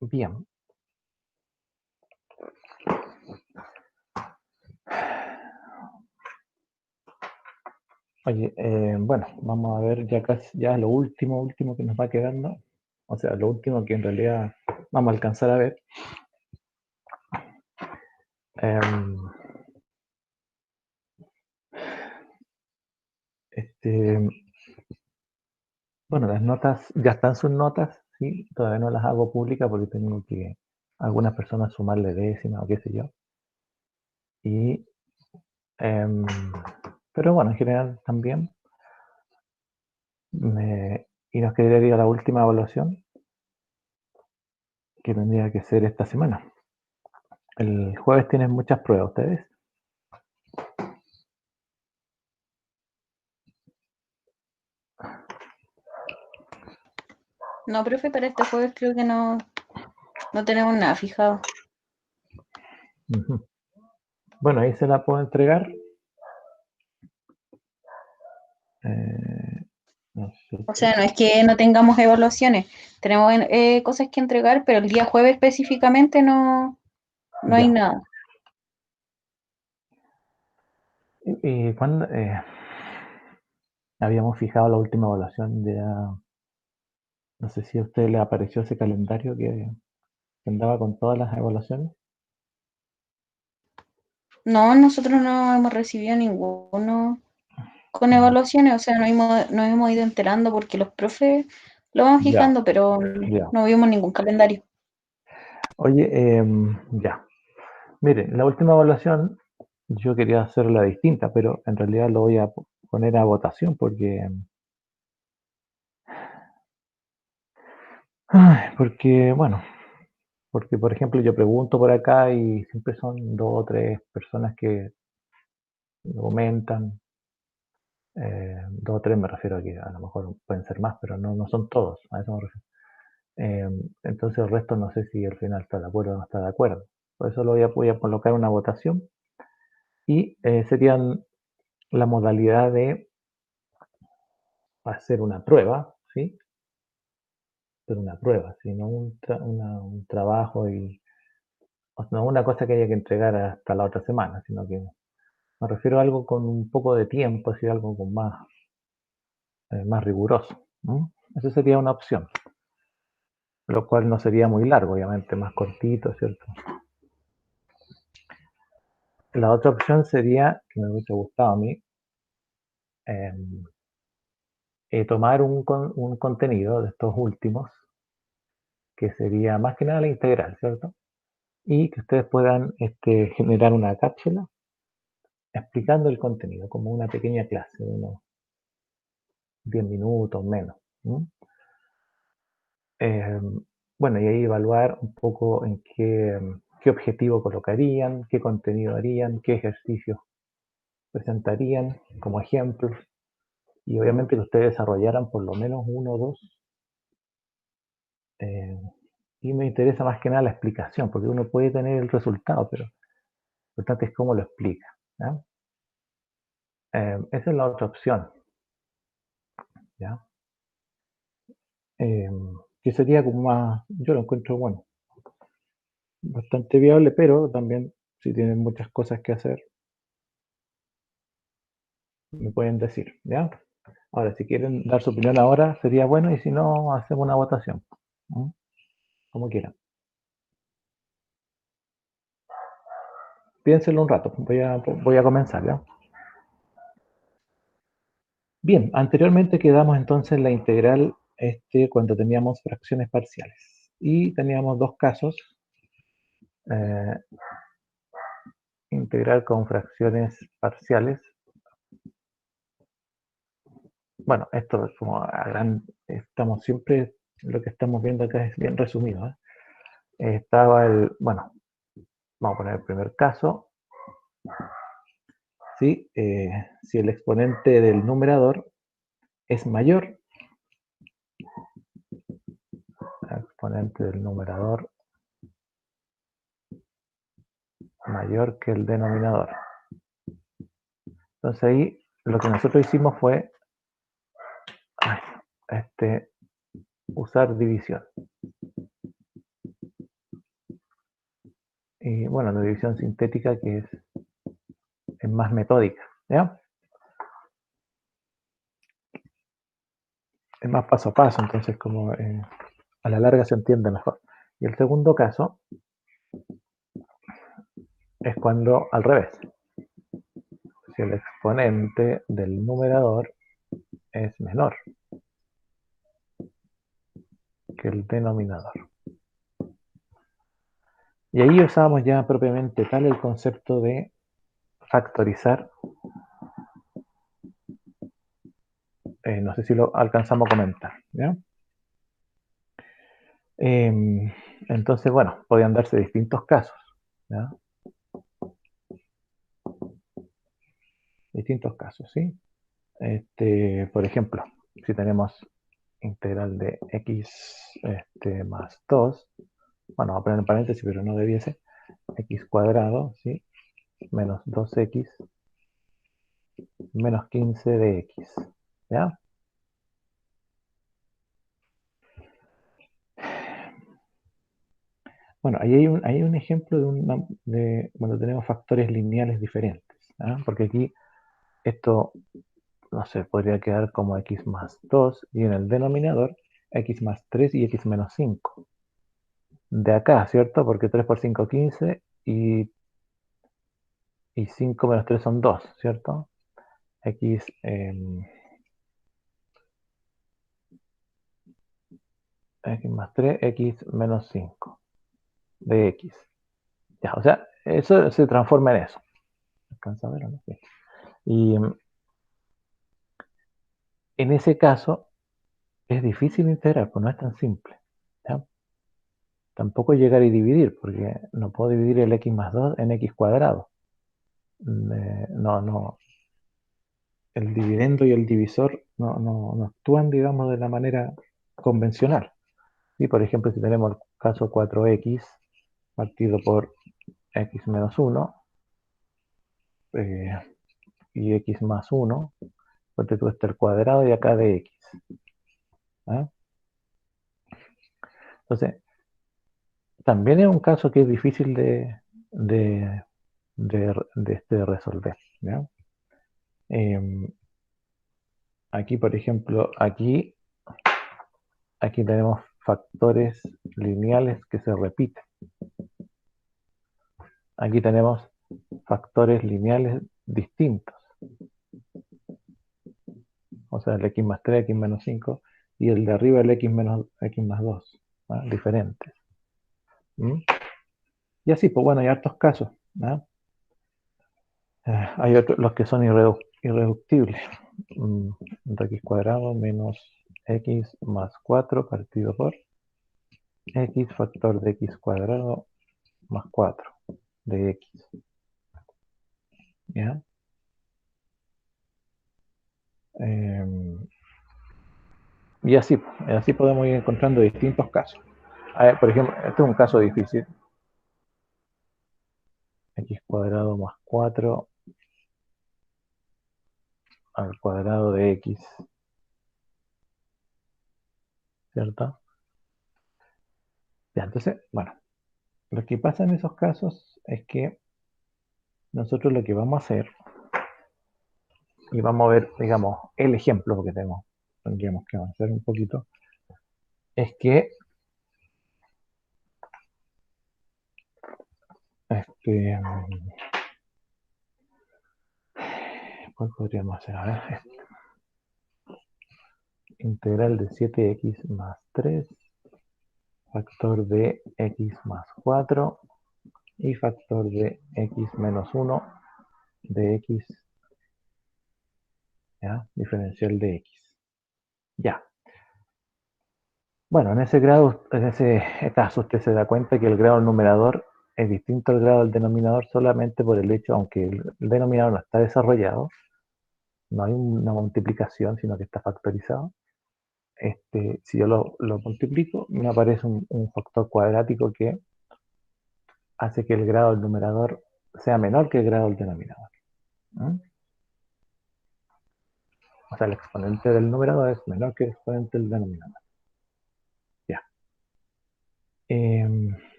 Bien. Oye, bueno, vamos a ver ya casi, ya lo último que nos va quedando. O sea, lo último que en realidad vamos a alcanzar a ver. Bueno, las notas, ya están sus notas, sí, todavía no las hago públicas porque tengo que algunas personas sumarle décimas o qué sé yo. Y, pero bueno, en general también. Y nos quedaría la última evaluación, que tendría que ser esta semana. El jueves tienen muchas pruebas ustedes. No, profe, para este jueves creo que no tenemos nada fijado. Bueno, ahí se la puedo entregar. No sé O sea, no es que no tengamos evaluaciones, tenemos cosas que entregar, pero el día jueves específicamente no hay ya. nada. Y cuando habíamos fijado la última evaluación de, no sé si a usted le apareció ese calendario que andaba con todas las evaluaciones. No, nosotros no hemos recibido ninguno con evaluaciones, o sea, nos hemos ido enterando porque los profes lo van Ya, fijando, pero ya. no vimos ningún calendario. Oye, ya. Mire, la última evaluación yo quería hacerla distinta, pero en realidad lo voy a poner a votación porque bueno, porque por ejemplo yo pregunto por acá y siempre son 2 o 3 personas que comentan. 2 o 3 me refiero a que a lo mejor pueden ser más, pero no son todos, a eso me refiero. Entonces el resto no sé si al final está de acuerdo o no está de acuerdo. Por eso voy a colocar una votación y serían la modalidad de hacer una prueba, ¿sí? Hacer una prueba, ¿sí? No un trabajo y no una cosa que haya que entregar hasta la otra semana, sino que me refiero a algo con un poco de tiempo, así algo con más riguroso. ¿No? Esa sería una opción, lo cual no sería muy largo, obviamente, más cortito, ¿cierto? La otra opción sería, que me hubiese gustado a mí, tomar un contenido de estos últimos, que sería más que nada la integral, ¿cierto? Y que ustedes puedan generar una cápsula explicando el contenido, como una pequeña clase de unos 10 minutos menos. Bueno, y ahí evaluar un poco en qué objetivo colocarían, qué contenido harían, qué ejercicios presentarían como ejemplos, y obviamente que ustedes desarrollaran por lo menos uno o dos. Y me interesa más que nada la explicación, porque uno puede tener el resultado, pero lo importante es cómo lo explica. ¿Ya? Esa es la otra opción. ¿Ya? Que sería como más, yo lo encuentro bueno, bastante viable, pero también si tienen muchas cosas que hacer, me pueden decir. ¿Ya? Ahora, si quieren dar su opinión ahora, sería bueno, y si no, hacemos una votación. ¿Mm? Como quieran. Piénsenlo un rato, voy a comenzar. ¿Ya? Bien, anteriormente quedamos entonces en la integral cuando teníamos fracciones parciales. Y teníamos dos casos, eh, integral con fracciones parciales. Bueno, esto es como estamos siempre, lo que estamos viendo acá es bien resumido. Estaba bueno, vamos a poner el primer caso. ¿Sí? Si el exponente del numerador es mayor, el exponente del numerador mayor que el denominador. Entonces ahí lo que nosotros hicimos fue usar división. Y bueno, la división sintética que es más metódica, ¿ya? Es más paso a paso, entonces como a la larga se entiende mejor. Y el segundo caso es cuando al revés. Si el exponente del numerador es menor que el denominador. Y ahí usamos ya propiamente tal el concepto de factorizar. No sé si lo alcanzamos a comentar, ¿ya? Entonces, bueno, podían darse distintos casos, ¿ya? Distintos casos, ¿sí? Por ejemplo, si tenemos integral de x más 2, bueno, voy a poner en paréntesis, pero no debiese, x cuadrado, ¿sí? Menos 2x menos 15 de x, ¿ya? Bueno, ahí hay un ejemplo de cuando tenemos factores lineales diferentes, ¿ya? Porque aquí esto, no sé, podría quedar como x más 2 y en el denominador x más 3 y x menos 5. De acá, ¿cierto? Porque 3 por 5, 15 y 5 menos 3 son 2, ¿cierto? X, x más 3, x menos 5 de x. Ya, o sea, eso se transforma en eso. ¿Alcanza a ver o no? Sí. Y en ese caso es difícil integrar, pues no es tan simple, ¿ya? Tampoco llegar y dividir, porque no puedo dividir el x más 2 en x cuadrado. No, el dividendo y el divisor no actúan, digamos, de la manera convencional. Y por ejemplo, si tenemos el caso 4x partido por x menos 1 y x más 1, porque tú está el cuadrado y acá de x. ¿Ah? Entonces, también es un caso que es difícil de, de resolver, ¿ya? Aquí, por ejemplo, aquí tenemos factores lineales que se repiten. Aquí tenemos factores lineales distintos. O sea, el x más 3, x menos 5, y el de arriba el x menos x más 2, ¿no? Diferentes. ¿Mm? Y así, pues bueno, hay hartos casos, ¿no? Hay otros, los que son irreductibles. X cuadrado menos x más 4 partido por x factor de x cuadrado más 4 de x. ¿Ya? Y así podemos ir encontrando distintos casos. A ver, por ejemplo, este es un caso difícil. X cuadrado más 4 al cuadrado de x, ¿cierto? Ya, entonces, bueno, lo que pasa en esos casos es que nosotros lo que vamos a hacer, y vamos a ver, digamos, el ejemplo, porque tendríamos que avanzar un poquito, es que ¿cuál podríamos hacer? A ver, integral de 7x más 3, factor de x más 4 y factor de x menos 1 de x, ¿ya? Diferencial de x. Ya. Bueno, en ese caso usted se da cuenta que el grado del numerador es distinto al grado del denominador solamente por el hecho, aunque el denominador no está desarrollado, no hay una multiplicación, sino que está factorizado. Si yo lo multiplico, me aparece un factor cuadrático que hace que el grado del numerador sea menor que el grado del denominador. ¿Mm? O sea, el exponente del numerador es menor que el exponente del denominador. Ya.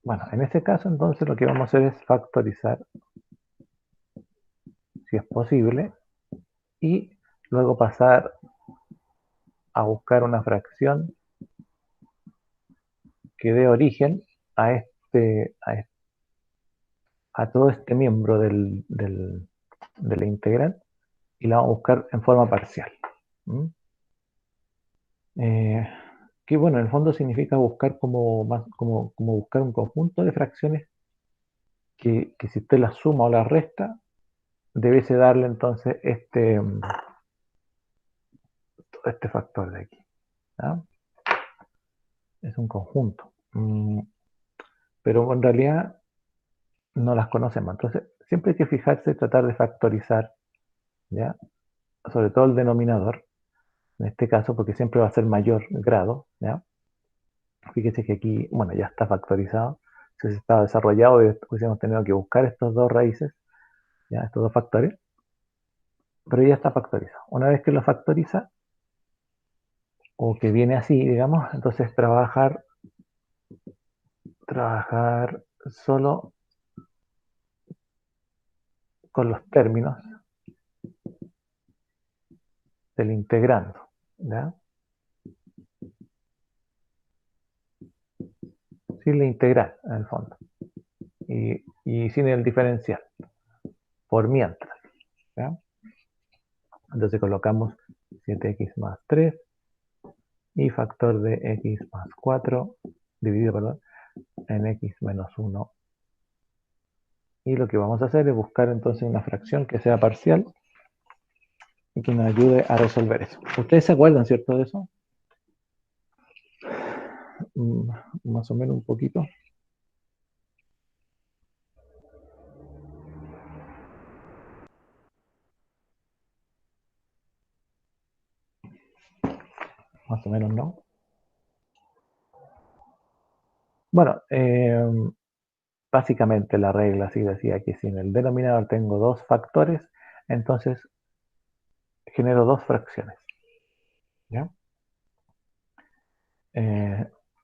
Bueno, en este caso entonces lo que vamos a hacer es factorizar, si es posible, y luego pasar a buscar una fracción que dé origen a todo este miembro de la integral, y la vamos a buscar en forma parcial. ¿Mm? Que bueno, en el fondo significa buscar como buscar un conjunto de fracciones que si usted las suma o las resta, debiese darle entonces este factor de aquí. ¿Ya? Es un conjunto. Pero en realidad no las conocemos. Entonces, siempre hay que fijarse y tratar de factorizar, ¿ya? Sobre todo el denominador, en este caso, porque siempre va a ser mayor grado, ¿ya? Fíjese que aquí, bueno, ya está factorizado. Si se estaba desarrollado y hubiésemos tenido que buscar estos dos raíces, ¿ya? Estos dos factores, pero ya está factorizado. Una vez que lo factoriza, o que viene así, digamos, entonces trabajar solo con los términos del integrando, ¿ya? Sin la integral, en el fondo, y sin el diferencial, por mientras, ¿ya? Entonces colocamos 7x más 3 y factor de x más 4 dividido, perdón, en x menos 1. Y lo que vamos a hacer es buscar entonces una fracción que sea parcial y que nos ayude a resolver eso. ¿Ustedes se acuerdan, cierto, de eso? Más o menos un poquito. Más o menos no. Bueno, básicamente la regla sí decía que si en el denominador tengo dos factores, entonces genero dos fracciones. ¿Ya?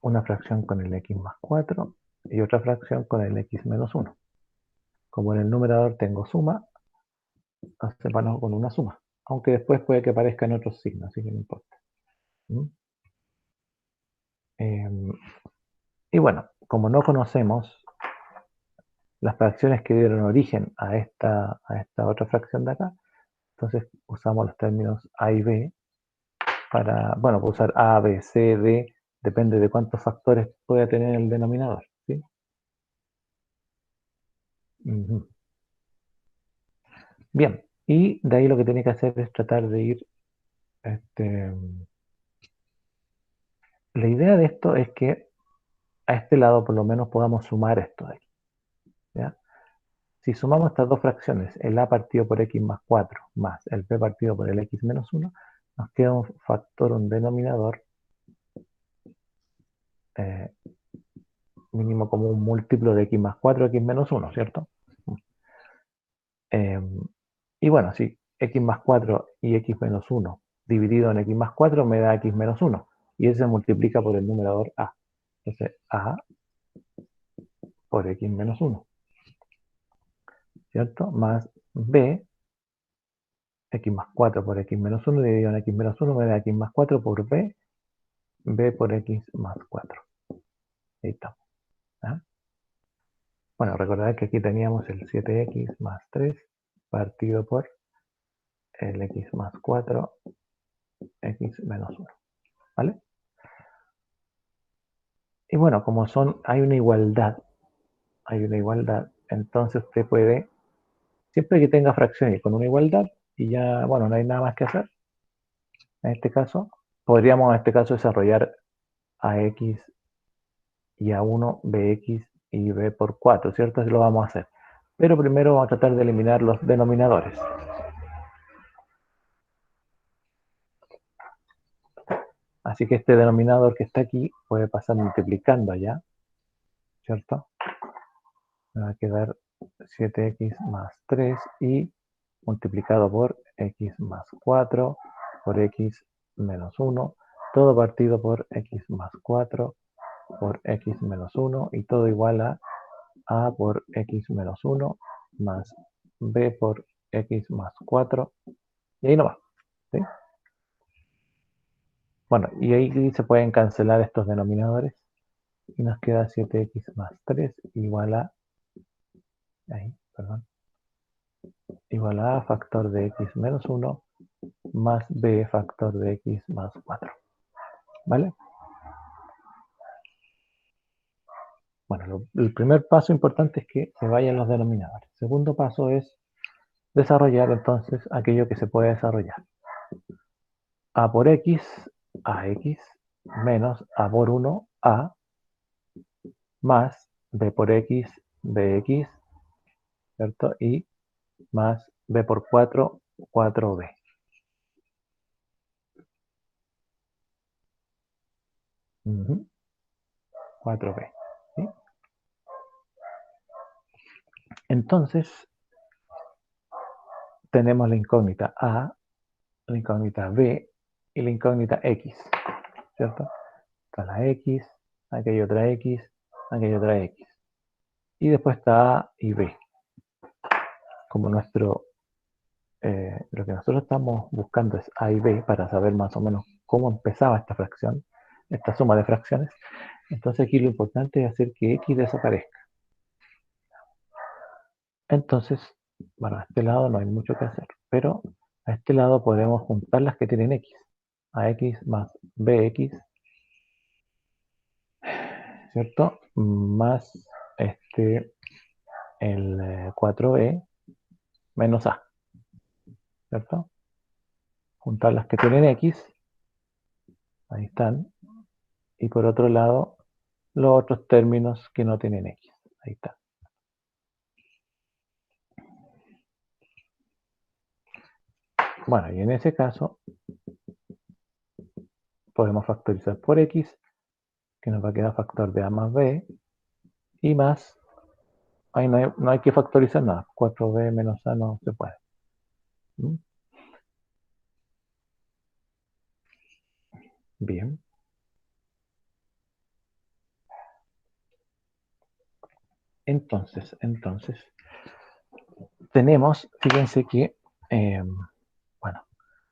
Una fracción con el x más 4 y otra fracción con el x menos 1. Como en el numerador tengo suma, separo con una suma. Aunque después puede que aparezcan otros signos, así que no importa. ¿Mm? Y bueno, como no conocemos las fracciones que dieron origen a esta otra fracción de acá, entonces usamos los términos a y b para, bueno, puedo usar a, b, c, d, depende de cuántos factores pueda tener el denominador. ¿Sí? Bien, y de ahí lo que tiene que hacer es tratar de ir, la idea de esto es que a este lado por lo menos podamos sumar esto de aquí. ¿Ya? Si sumamos estas dos fracciones, el a partido por x más 4 más el b partido por el x menos 1, nos queda un factor, un denominador mínimo como un múltiplo de x más 4, x menos 1, ¿cierto? Y bueno, si x más 4 y x menos 1 dividido en x más 4 me da x menos 1, y eso se multiplica por el numerador a. Entonces, a por x menos 1, ¿cierto? Más b, x más 4 por x menos 1 dividido en x menos 1 me da x más 4 por b, b por x más 4. Ahí está. ¿Ah? Bueno, recordad que aquí teníamos el 7x más 3 partido por el x más 4, x menos 1. ¿Vale? Y bueno, como hay una igualdad, entonces usted puede, siempre que tenga fracciones con una igualdad, y ya, bueno, no hay nada más que hacer, en este caso, podríamos en este caso desarrollar a x y a 1, bx y b por 4, ¿cierto? Así lo vamos a hacer. Pero primero vamos a tratar de eliminar los denominadores. Así que este denominador que está aquí puede pasar multiplicando allá, ¿cierto? Me va a quedar 7x más 3 y multiplicado por x más 4 por x menos 1, todo partido por x más 4 por x menos 1 y todo igual a por x menos 1 más b por x más 4 y ahí nomás, ¿sí? Bueno, y ahí se pueden cancelar estos denominadores y nos queda 7x más 3 igual a, ahí, perdón, igual a factor de x menos 1 más b factor de x más 4, ¿vale? Bueno, el primer paso importante es que se vayan los denominadores. El segundo paso es desarrollar entonces aquello que se puede desarrollar. A por x, ax, menos a por 1, a, más b por x, bx, ¿cierto? Y más b por 4, 4b. 4b. ¿Sí? Entonces, tenemos la incógnita a, la incógnita b y la incógnita x, ¿cierto? Está la x, aquí hay otra x, aquí hay otra x. Y después está a y b. Como lo que nosotros estamos buscando es a y b para saber más o menos cómo empezaba esta fracción, esta suma de fracciones. Entonces aquí lo importante es hacer que x desaparezca. Entonces, bueno, a este lado no hay mucho que hacer, pero a este lado podemos juntar las que tienen x. Ax más bx, ¿cierto? Más el 4b menos a, ¿cierto? Juntar las que tienen x, ahí están, y por otro lado, los otros términos que no tienen x, ahí está. Bueno, y en ese caso, podemos factorizar por x, que nos va a quedar factor de a más b, y más, ahí no hay que factorizar nada, 4b menos a no se puede. ¿Mm? Bien. Entonces, tenemos, fíjense que, bueno,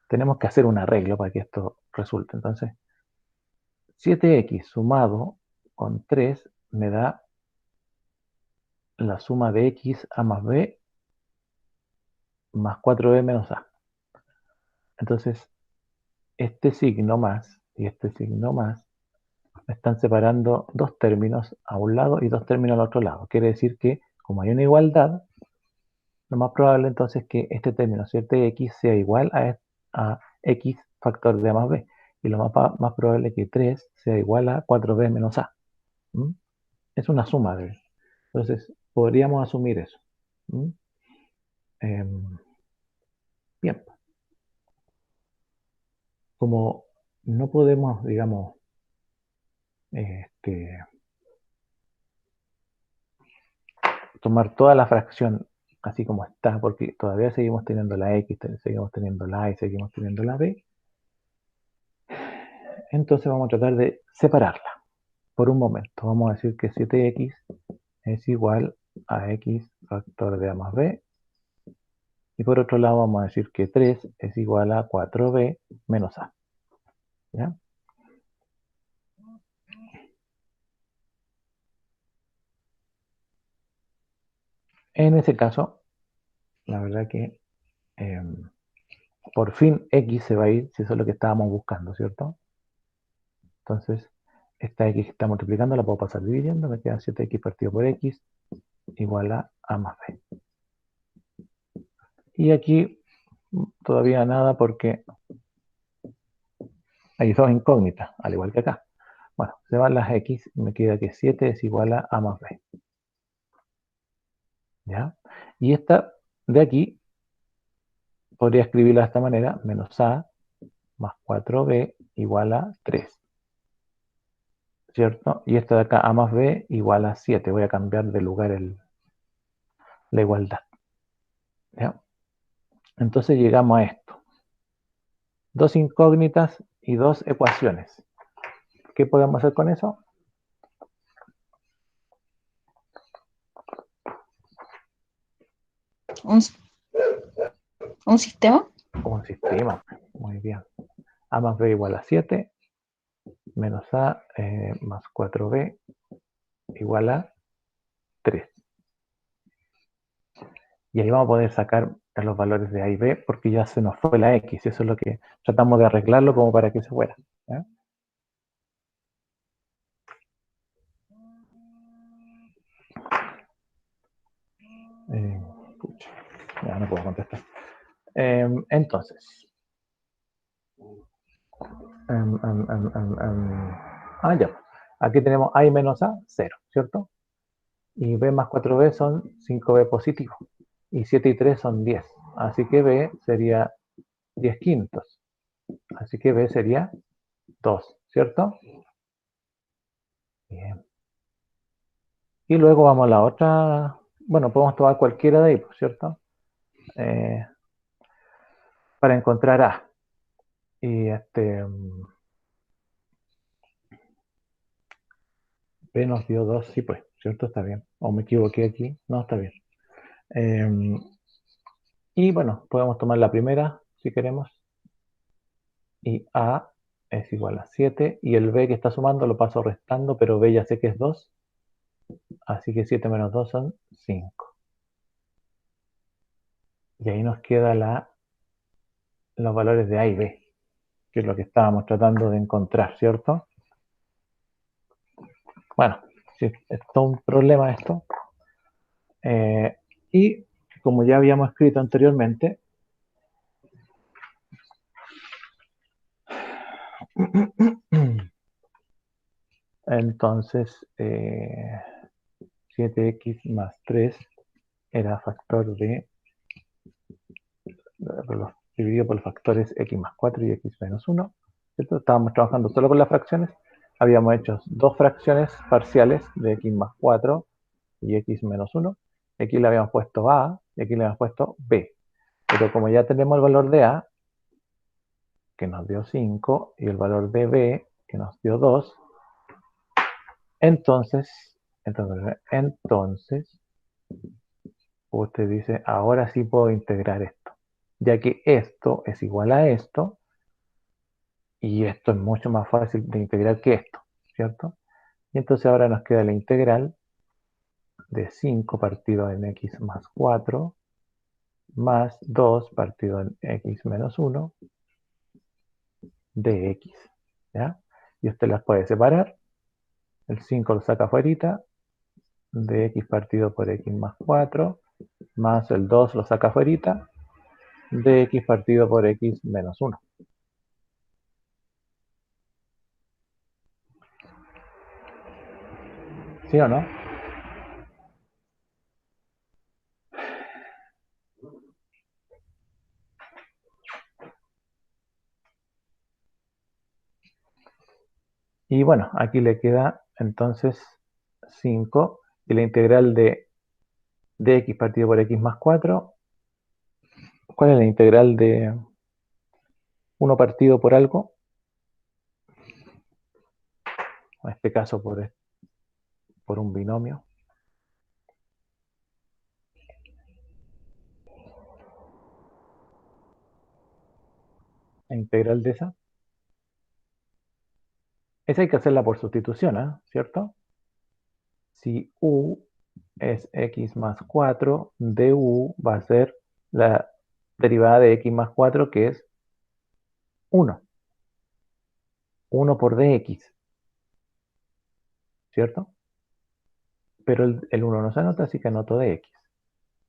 tenemos que hacer un arreglo para que esto resulte. Entonces, 7x sumado con 3 me da la suma de x a más b más 4b menos a. Entonces, este signo más y este signo más me están separando dos términos a un lado y dos términos al otro lado. Quiere decir que, como hay una igualdad, lo más probable entonces es que este término 7x sea igual a x factor de a más b. Y lo más probable es que 3 sea igual a 4b menos a. ¿Mm? Es una suma de. Entonces, podríamos asumir eso. ¿Mm? Bien. Como no podemos, digamos, este, tomar toda la fracción así como está, porque todavía seguimos teniendo la x, seguimos teniendo la a y seguimos teniendo la b, entonces vamos a tratar de separarla por un momento. Vamos a decir que 7x es igual a x factor de a más b, y por otro lado vamos a decir que 3 es igual a 4b menos a. ¿Ya? En ese caso, la verdad que por fin x se va a ir, si eso es lo que estábamos buscando, ¿cierto? Entonces, esta x que está multiplicando la puedo pasar dividiendo, me queda 7x partido por x igual a más b. Y aquí todavía nada porque hay dos incógnitas, al igual que acá. Bueno, se van las x y me queda que 7 es igual a más b. ¿Ya? Y esta de aquí podría escribirla de esta manera, menos a más 4b igual a 3. ¿Cierto? Y esta de acá, a más b igual a 7. Voy a cambiar de lugar la igualdad. ¿Ya? Entonces llegamos a esto. Dos incógnitas y dos ecuaciones. ¿Qué podemos hacer con eso? ¿Un, un sistema? Un sistema. Muy bien. A más b igual a 7, menos a más 4b igual a 3. Y ahí vamos a poder sacar los valores de a y b porque ya se nos fue la x. Eso es lo que tratamos de arreglarlo como para que se fuera. ¿Ya? Pucha, ya no puedo contestar. Entonces, ya. Aquí tenemos a y menos a, 0, ¿cierto? Y b más 4b son 5b positivo. Y 7 y 3 son 10. Así que b sería 10 quintos. Así que b sería 2, ¿cierto? Bien. Y luego vamos a la otra. Bueno, podemos tomar cualquiera de ahí, ¿cierto? Para encontrar a. Y B nos dio 2, sí, pues, ¿cierto? Está bien. O me equivoqué aquí. No, está bien. Y bueno, podemos tomar la primera, si queremos. Y A es igual a 7. Y el B que está sumando lo paso restando, pero B ya sé que es 2. Así que 7 menos 2 son 5. Y ahí nos queda los valores de A y B, que es lo que estábamos tratando de encontrar, ¿cierto? Bueno, sí, es todo un problema esto. Y como ya habíamos escrito anteriormente, entonces 7x más 3 era factor de, dividido por los factores x más 4 y x menos 1. ¿Cierto? Estábamos trabajando solo con las fracciones. Habíamos hecho dos fracciones parciales de x más 4 y x menos 1. Aquí le habíamos puesto a y aquí le habíamos puesto b. Pero como ya tenemos el valor de a, que nos dio 5, y el valor de b, que nos dio 2, entonces usted dice, ahora sí puedo integrar esto, ya que esto es igual a esto, y esto es mucho más fácil de integrar que esto, ¿cierto? Y entonces ahora nos queda la integral de 5 partido en x más 4, más 2 partido en x menos 1, de x, ¿ya? Y usted las puede separar, el 5 lo saca afuera, de x partido por x más 4, más el 2 lo saca afuera, de x partido por x menos 1. ¿Sí o no? Y bueno, aquí le queda entonces 5 y la integral de x partido por x más 4. ¿Cuál es la integral de 1 partido por algo? En este caso por un binomio. La integral de esa. Esa hay que hacerla por sustitución, ¿eh? ¿Cierto? Si u es x más 4, du va a ser la derivada de x más 4, que es 1. 1 por dx, ¿cierto? Pero el 1 no se anota, así que anoto dx.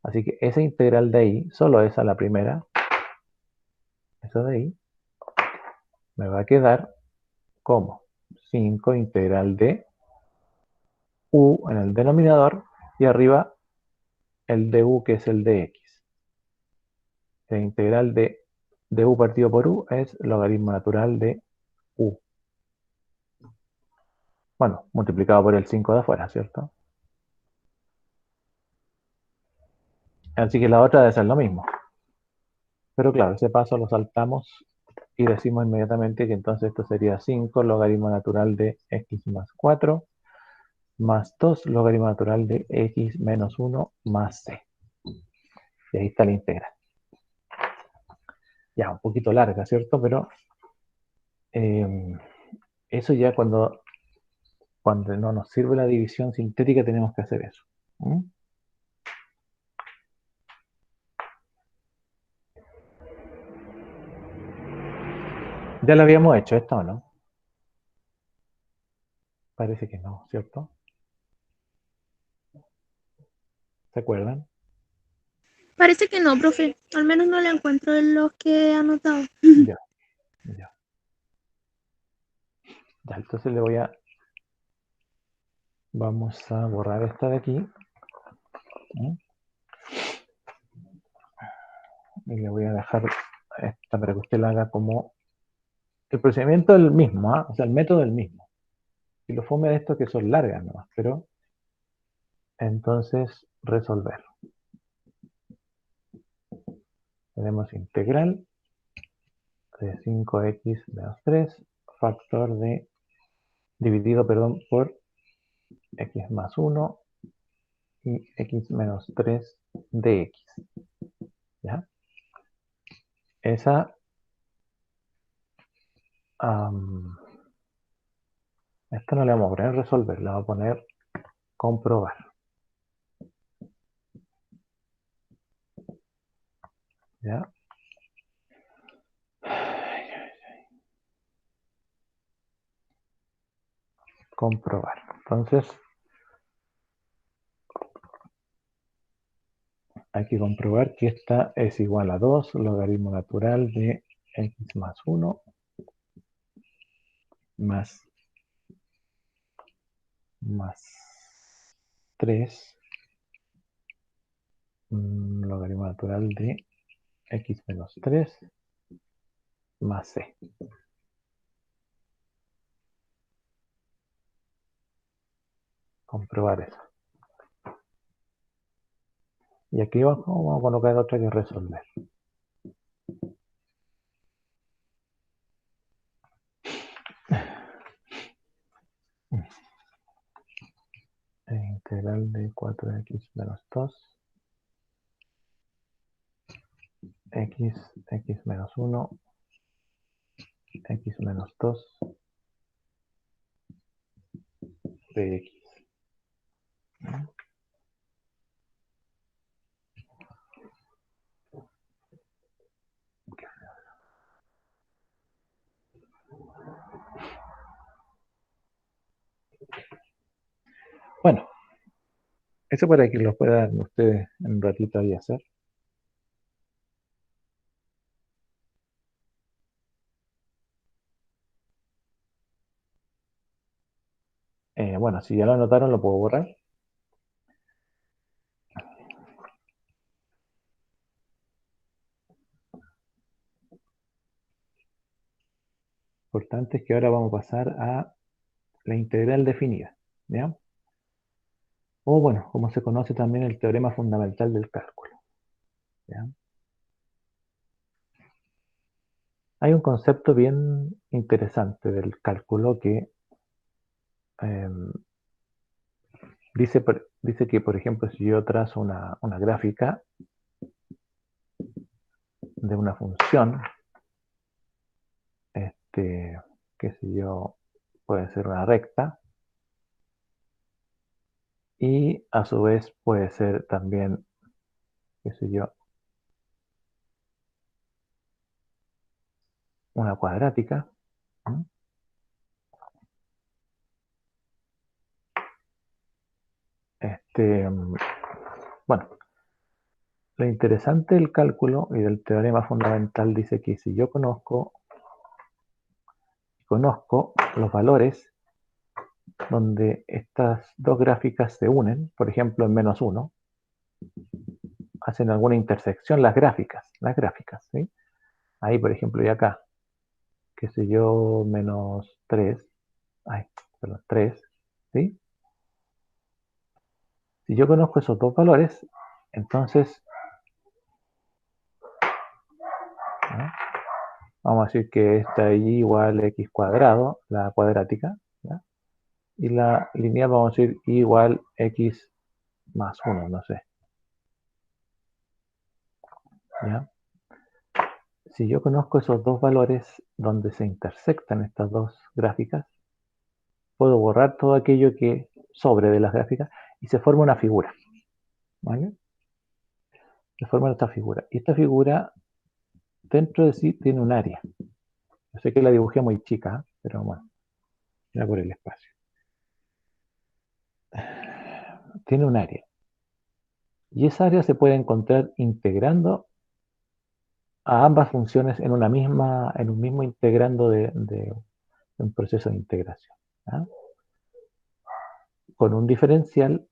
Así que esa integral de ahí, solo esa la primera, esa de ahí, me va a quedar como 5 integral de u en el denominador y arriba el du que es el dx. La integral de du partido por u es logaritmo natural de u. Bueno, multiplicado por el 5 de afuera, ¿cierto? Así que la otra debe ser lo mismo. Pero claro, ese paso lo saltamos y decimos inmediatamente que entonces esto sería 5 logaritmo natural de x más 4 más 2 logaritmo natural de x menos 1 más c. Y ahí está la integral. Ya, un poquito larga, ¿cierto? Pero eso ya cuando no nos sirve la división sintética tenemos que hacer eso. ¿Mm? Ya lo habíamos hecho esto, ¿o no? Parece que no, ¿cierto? ¿Se acuerdan? Parece que no, profe. Al menos no la encuentro en los que he anotado. Ya, ya. Ya, entonces vamos a borrar esta de aquí. ¿Mm? Y le voy a dejar esta para que usted la haga como... El procedimiento es el mismo, ¿ah? O sea, el método es el mismo. Y lo fome de esto es que son largas nomás, pero entonces resolver. Tenemos integral de 5x menos 3, factor de, dividido, perdón, por x más 1 y x menos 3 de x. ¿Ya? Esa, esto no le vamos a poner resolver, le vamos a poner comprobar. ¿Ya? Comprobar. Entonces, hay que comprobar que esta es igual a 2 logaritmo natural de x más 1 más 3 logaritmo natural de x menos 3 más c. Comprobar eso. Y aquí abajo vamos a colocar otra que resolver. Integral de 4x menos 2 x menos 1 x menos 2 de x. Bueno, eso para que lo puedan ustedes en un ratito ahí hacer. Bueno, si ya lo anotaron, lo puedo borrar. Lo importante es que ahora vamos a pasar a la integral definida. ¿Ya? O bueno, como se conoce también el teorema fundamental del cálculo. ¿Ya? Hay un concepto bien interesante del cálculo que dice que, por ejemplo, si yo trazo una gráfica de una función, qué sé yo, puede ser una recta, y a su vez puede ser también, qué sé yo, una cuadrática. ¿Mm? Bueno, lo interesante del cálculo y del teorema fundamental dice que si yo conozco los valores donde estas dos gráficas se unen, por ejemplo en menos 1, hacen alguna intersección las gráficas, ¿sí? Ahí, por ejemplo, y acá, qué sé yo, menos 3, perdón, 3, ¿sí? Si yo conozco esos dos valores, entonces ¿ya? Vamos a decir que esta y igual x cuadrado, la cuadrática, ¿ya? Y la lineal vamos a decir y igual x más 1, no sé. ¿Ya? Si yo conozco esos dos valores donde se intersectan estas dos gráficas, puedo borrar todo aquello que sobre de las gráficas y se forma una figura. ¿Vale? Se forma esta figura. Y esta figura dentro de sí tiene un área. Yo sé que la dibujé muy chica, pero bueno, ya por el espacio. Tiene un área. Y esa área se puede encontrar integrando a ambas funciones en un mismo integrando de un proceso de integración. ¿Ya? Con un diferencial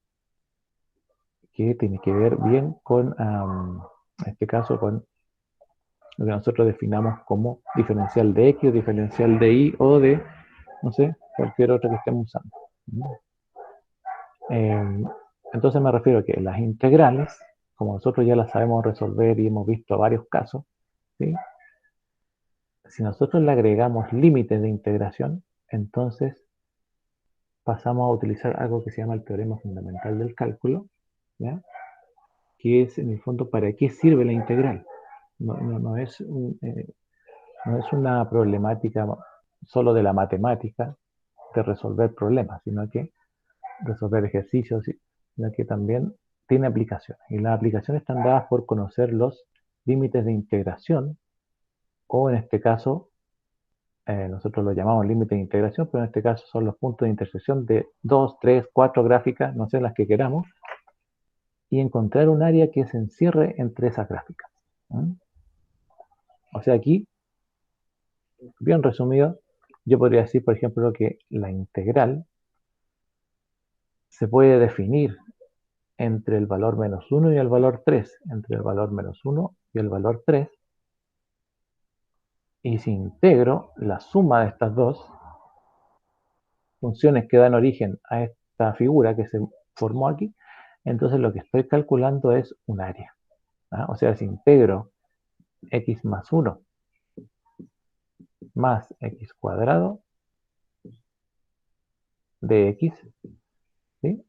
que tiene que ver bien con, en este caso, con lo que nosotros definamos como diferencial de X o diferencial de Y o de, no sé, cualquier otro que estemos usando. Entonces me refiero a que las integrales, como nosotros ya las sabemos resolver y hemos visto varios casos, ¿sí? Si nosotros le agregamos límites de integración, entonces pasamos a utilizar algo que se llama el teorema fundamental del cálculo, ¿ya? Que es en el fondo para qué sirve la integral. No es una problemática solo de la matemática, de resolver problemas, sino que resolver ejercicios, sino que también tiene aplicaciones. Y las aplicaciones están dadas por conocer los límites de integración, o en este caso, nosotros lo llamamos límite de integración, pero en este caso son los puntos de intersección de 2, 3, 4 gráficas, no sé, las que queramos, y encontrar un área que se encierre entre esas gráficas. O sea, aquí, bien resumido, yo podría decir, por ejemplo, que la integral se puede definir entre el valor menos 1 y el valor 3, entre el valor menos 1 y el valor 3, y si integro la suma de estas dos funciones que dan origen a esta figura que se formó aquí, entonces lo que estoy calculando es un área. O sea, si integro x más 1 más x cuadrado de x, ¿sí?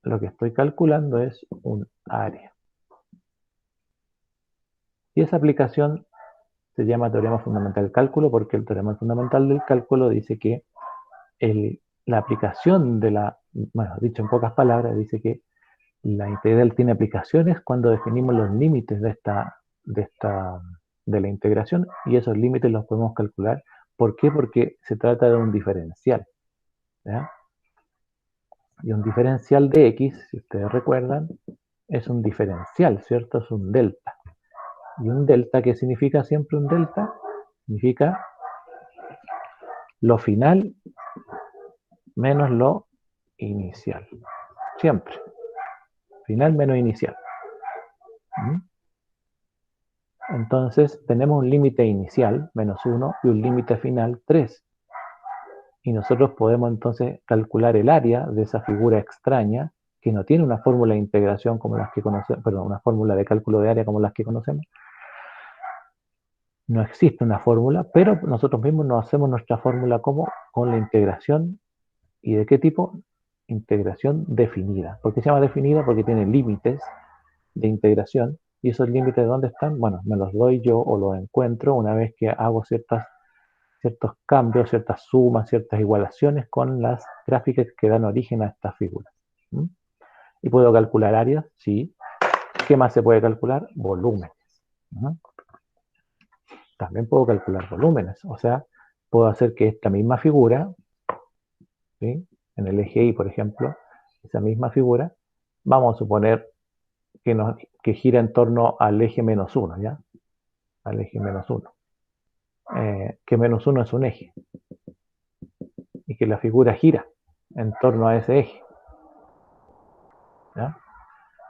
Lo que estoy calculando es un área. Y esa aplicación se llama teorema fundamental del cálculo, porque el teorema fundamental del cálculo dice que la aplicación bueno, dicho en pocas palabras, dice que la integral tiene aplicaciones cuando definimos los límites de la integración, y esos límites los podemos calcular. ¿Por qué? Porque se trata de un diferencial, ¿ya? Y un diferencial de x, si ustedes recuerdan, es un diferencial, ¿cierto? Es un delta. ¿Y un delta qué significa siempre un delta? Significa lo final menos lo inicial. Siempre. Final menos inicial. Entonces tenemos un límite inicial, menos 1, y un límite final, 3. Y nosotros podemos entonces calcular el área de esa figura extraña, que no tiene una fórmula de integración como las que conocemos, perdón, una fórmula de cálculo de área como las que conocemos. No existe una fórmula, pero nosotros mismos nos hacemos nuestra fórmula como con la integración. ¿Y de qué tipo? Integración definida. ¿Por qué se llama definida? Porque tiene límites de integración. ¿Y esos límites dónde están? Bueno, me los doy yo o los encuentro una vez que hago ciertos cambios, ciertas sumas, ciertas igualaciones con las gráficas que dan origen a estas figuras. ¿Y puedo calcular áreas? Sí. ¿Qué más se puede calcular? Volúmenes. También puedo calcular volúmenes. O sea, puedo hacer que esta misma figura, ¿sí? En el eje Y, por ejemplo, esa misma figura, vamos a suponer que gira en torno al eje menos 1, ¿ya? Al eje menos 1. Que menos 1 es un eje. Y que la figura gira en torno a ese eje, ¿ya?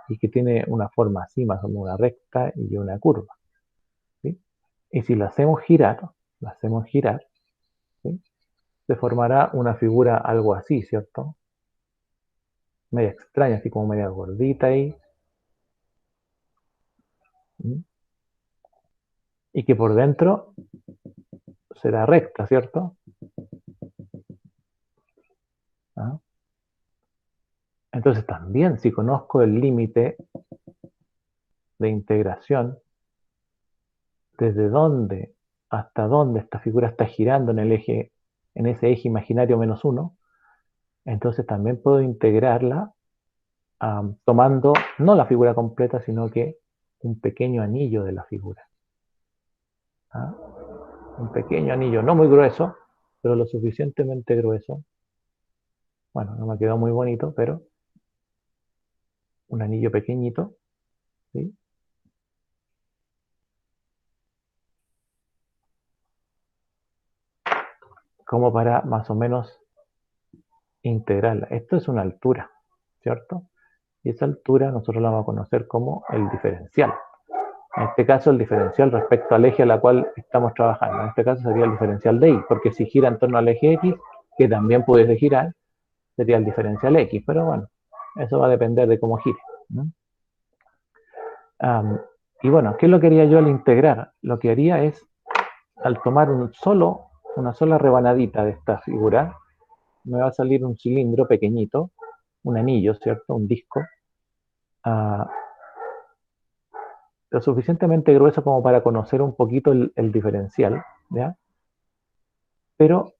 Y que tiene una forma así, más o menos una recta y una curva, ¿sí? Y si la hacemos girar, ¿sí? Se formará una figura algo así, ¿cierto? Media extraña, así como media gordita ahí. y que por dentro será recta, ¿cierto? ¿Ah? Entonces también si conozco el límite de integración, desde dónde hasta dónde esta figura está girando en el eje, en ese eje imaginario -1, entonces también puedo integrarla tomando no la figura completa, sino que un pequeño anillo de la figura. ¿Ah? Un pequeño anillo, no muy grueso, pero lo suficientemente grueso. Bueno, no me quedó muy bonito, pero un anillo pequeñito, ¿sí? Como para más o menos integrarla. Esto es una altura, ¿cierto? Y esa altura nosotros la vamos a conocer como el diferencial. En este caso, el diferencial respecto al eje a la cual estamos trabajando. En este caso sería el diferencial de y, porque si gira en torno al eje x, que también pudiese girar, sería el diferencial x. Pero bueno, eso va a depender de cómo gire, ¿no? Y bueno, ¿qué es lo que haría yo al integrar? Lo que haría es, al tomar una sola rebanadita de esta figura, me va a salir un cilindro pequeñito, un anillo, ¿cierto? Un disco, uh, lo suficientemente grueso como para conocer un poquito el diferencial, ¿ya? Pero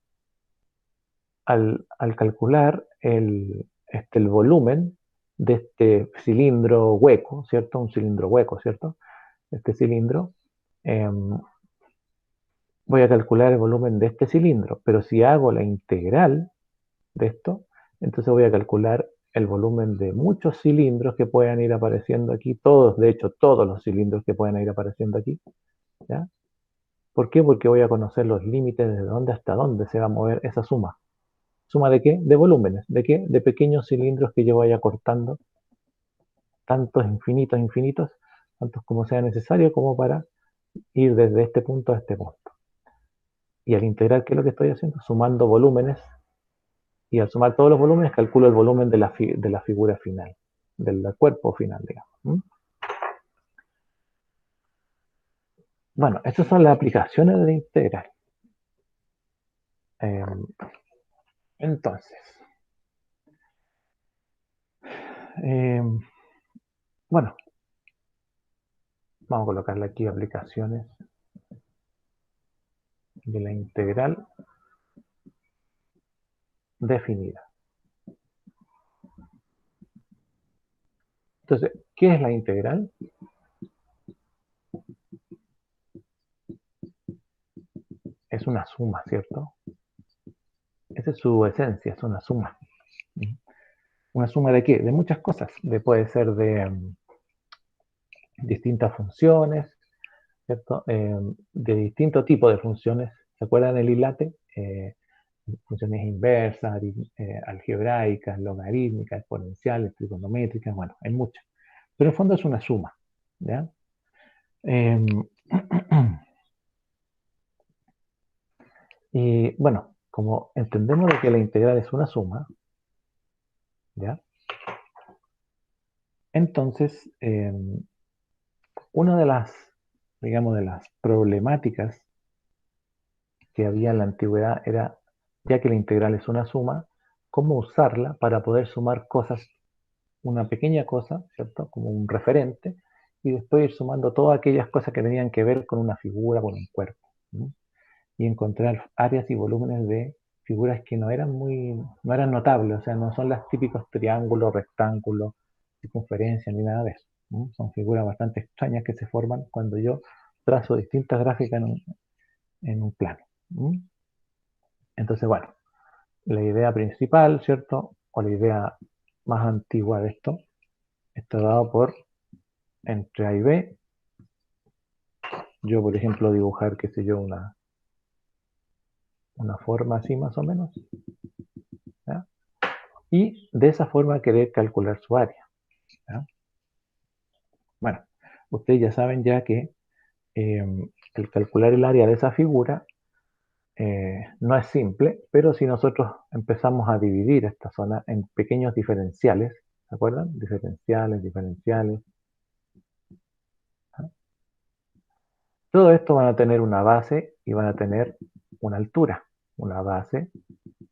al calcular el volumen de este cilindro hueco, ¿cierto? Un cilindro hueco, ¿cierto? Este cilindro, voy a calcular el volumen de este cilindro, pero si hago la integral de esto, entonces voy a calcular el volumen de muchos cilindros que puedan ir apareciendo aquí, todos, de hecho, todos los cilindros que puedan ir apareciendo aquí, ¿ya? ¿Por qué? Porque voy a conocer los límites desde dónde hasta dónde se va a mover esa suma. ¿Suma de qué? De volúmenes. ¿De qué? De pequeños cilindros que yo vaya cortando, tantos infinitos, infinitos, tantos como sea necesario, como para ir desde este punto a este punto. Y al integrar, ¿qué es lo que estoy haciendo? Sumando volúmenes, y al sumar todos los volúmenes calculo el volumen de la figura final, del cuerpo final, digamos. Bueno, estas son las aplicaciones de la integral. Entonces, bueno, vamos a colocarle aquí aplicaciones de la integral definida. Entonces, ¿qué es la integral? Es una suma, ¿cierto? Esa es su esencia, es una suma. ¿Una suma de qué? De muchas cosas. Puede ser de distintas funciones, ¿cierto? De distinto tipo de funciones. ¿Se acuerdan del ILATE? Funciones inversas, algebraicas, logarítmicas, exponenciales, trigonométricas, bueno, hay muchas. Pero en el fondo es una suma, ¿ya? Y bueno, como entendemos de que la integral es una suma, ¿ya? Entonces, una de las, digamos, de las problemáticas que había en la antigüedad era, ya que la integral es una suma, cómo usarla para poder sumar cosas, una pequeña cosa, ¿cierto? Como un referente, y después ir sumando todas aquellas cosas que tenían que ver con una figura, con un cuerpo, ¿no? Y encontrar áreas y volúmenes de figuras que no eran notables, o sea, no son los típicos triángulos, rectángulos, circunferencias, ni nada de eso, ¿no? Son figuras bastante extrañas que se forman cuando yo trazo distintas gráficas en un plano, ¿no? Entonces, bueno, la idea principal, ¿cierto? O la idea más antigua de esto, está dado por entre A y B. Yo, por ejemplo, dibujar, qué sé yo, una forma así más o menos, ¿ya? Y de esa forma querer calcular su área, ¿ya? Bueno, ustedes ya saben ya que el calcular el área de esa figura no es simple, pero si nosotros empezamos a dividir esta zona en pequeños diferenciales, ¿se acuerdan? Diferenciales, diferenciales, ¿ah? Todo esto van a tener una base y van a tener una altura. Una base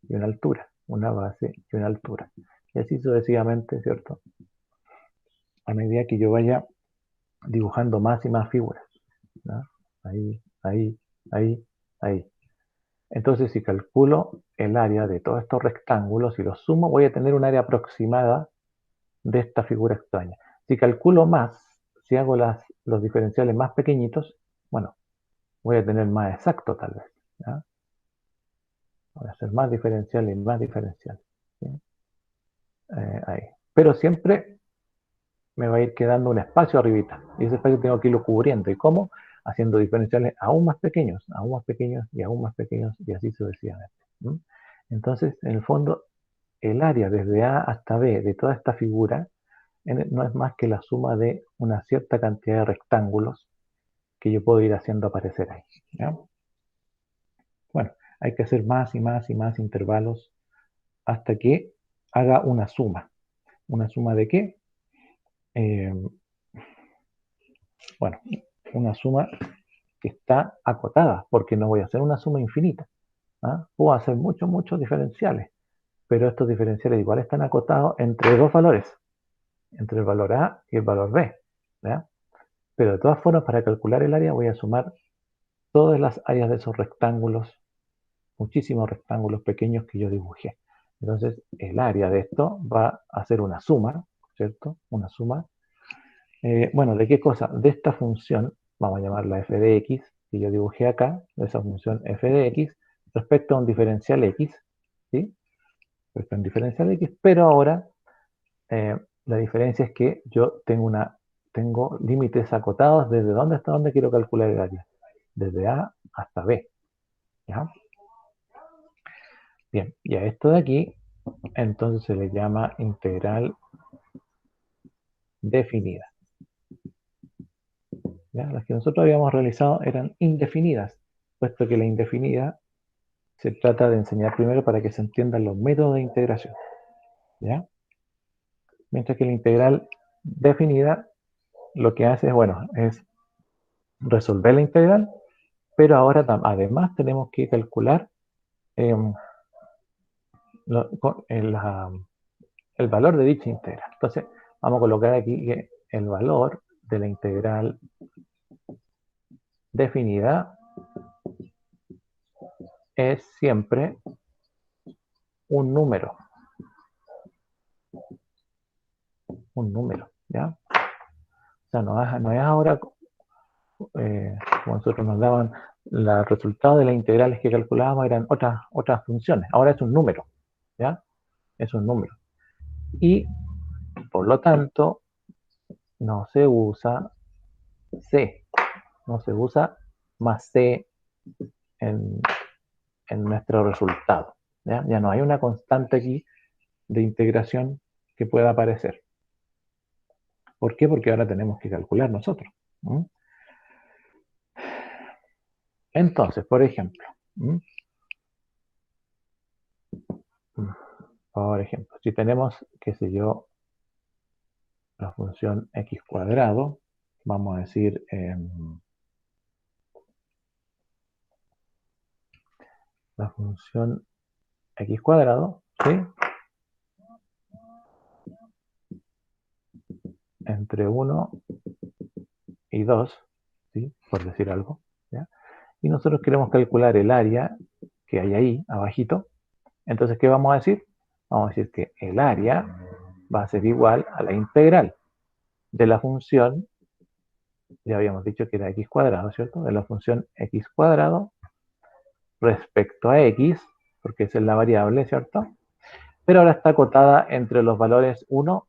y una altura. Una base y una altura. Y así sucesivamente, ¿cierto? A medida que yo vaya dibujando más y más figuras, ¿no? Ahí, ahí, ahí, ahí. Entonces, si calculo el área de todos estos rectángulos y los sumo, voy a tener un área aproximada de esta figura extraña. Si calculo más, si hago los diferenciales más pequeñitos, bueno, voy a tener más exacto tal vez, ¿ya? Voy a hacer más diferenciales y más diferenciales, ¿sí? Ahí. Pero siempre me va a ir quedando un espacio arribita. Y ese espacio tengo que irlo cubriendo. ¿Y cómo? Haciendo diferenciales aún más pequeños y aún más pequeños y así sucesivamente. ¿Mm? Entonces, en el fondo, el área desde A hasta B de toda esta figura no es más que la suma de una cierta cantidad de rectángulos que yo puedo ir haciendo aparecer ahí, ¿ya? Bueno, hay que hacer más y más y más intervalos hasta que haga una suma. ¿Una suma de qué? Bueno, una suma que está acotada, porque no voy a hacer una suma infinita, ¿ah? Puedo hacer muchos diferenciales, pero estos diferenciales igual están acotados entre dos valores, entre el valor A y el valor B, ¿ya? Pero de todas formas, para calcular el área voy a sumar todas las áreas de esos rectángulos, muchísimos rectángulos pequeños que yo dibujé. Entonces, el área de esto va a ser una suma, ¿cierto? Una suma. Bueno, ¿de qué cosa? De esta función, vamos a llamarla f de x, que yo dibujé acá, de esa función f de x, respecto a un diferencial x, ¿sí? Respecto a un diferencial x, pero ahora la diferencia es que yo tengo límites acotados desde dónde hasta dónde quiero calcular el área. Desde A hasta B, ¿ya? Bien, y a esto de aquí, entonces se le llama integral definida. ¿Ya? Las que nosotros habíamos realizado eran indefinidas, puesto que la indefinida se trata de enseñar primero para que se entiendan los métodos de integración, ¿ya? Mientras que la integral definida lo que hace es, bueno, es resolver la integral, pero ahora además tenemos que calcular el valor de dicha integral. Entonces, vamos a colocar aquí que el valor de la integral definida es siempre un número, ¿ya? O sea, no es ahora, como nosotros nos daban los resultados de las integrales que calculábamos, eran otras funciones. Ahora es un número, ¿ya? Es un número. Y, por lo tanto, no se usa C, no se usa más C en nuestro resultado, ¿ya? Ya no hay una constante aquí de integración que pueda aparecer. ¿Por qué? Porque ahora tenemos que calcular nosotros. ¿Mm? Entonces, por ejemplo, si tenemos, qué sé yo, la función x cuadrado, vamos a decir la función x cuadrado, ¿sí? Entre 1 y 2, ¿sí? Por decir algo, ¿ya? Y nosotros queremos calcular el área que hay ahí, abajito. Entonces, ¿qué vamos a decir? Vamos a decir que el área va a ser igual a la integral de la función, ya habíamos dicho que era x cuadrado, ¿cierto? De la función x cuadrado respecto a x, porque esa es la variable, ¿cierto? Pero ahora está acotada entre los valores 1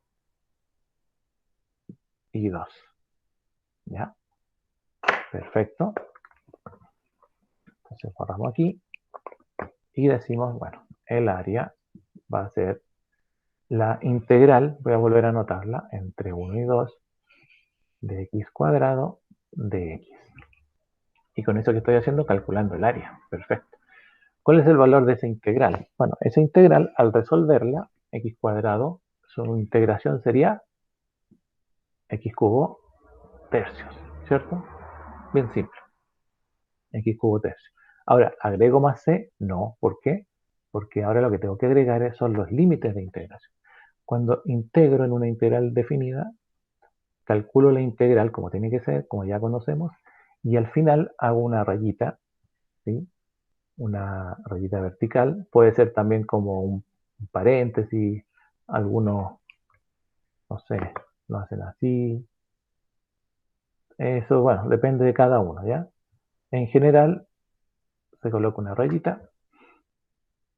y 2. ¿Ya? Perfecto. Entonces borramos aquí y decimos, bueno, el área va a ser la integral, voy a volver a anotarla, entre 1 y 2 de x cuadrado de x. Y con eso que estoy haciendo, calculando el área. Perfecto. ¿Cuál es el valor de esa integral? Bueno, esa integral, al resolverla, x cuadrado, su integración sería x cubo tercios, ¿cierto? Bien simple. x cubo tercio. Ahora, ¿agrego más c? No. ¿Por qué? Porque ahora lo que tengo que agregar son los límites de integración. Cuando integro en una integral definida, calculo la integral como tiene que ser, como ya conocemos, y al final hago una rayita, ¿sí? Una rayita vertical. Puede ser también como un paréntesis, algunos, no sé, lo hacen así. Eso, bueno, depende de cada uno, ¿ya? En general, se coloca una rayita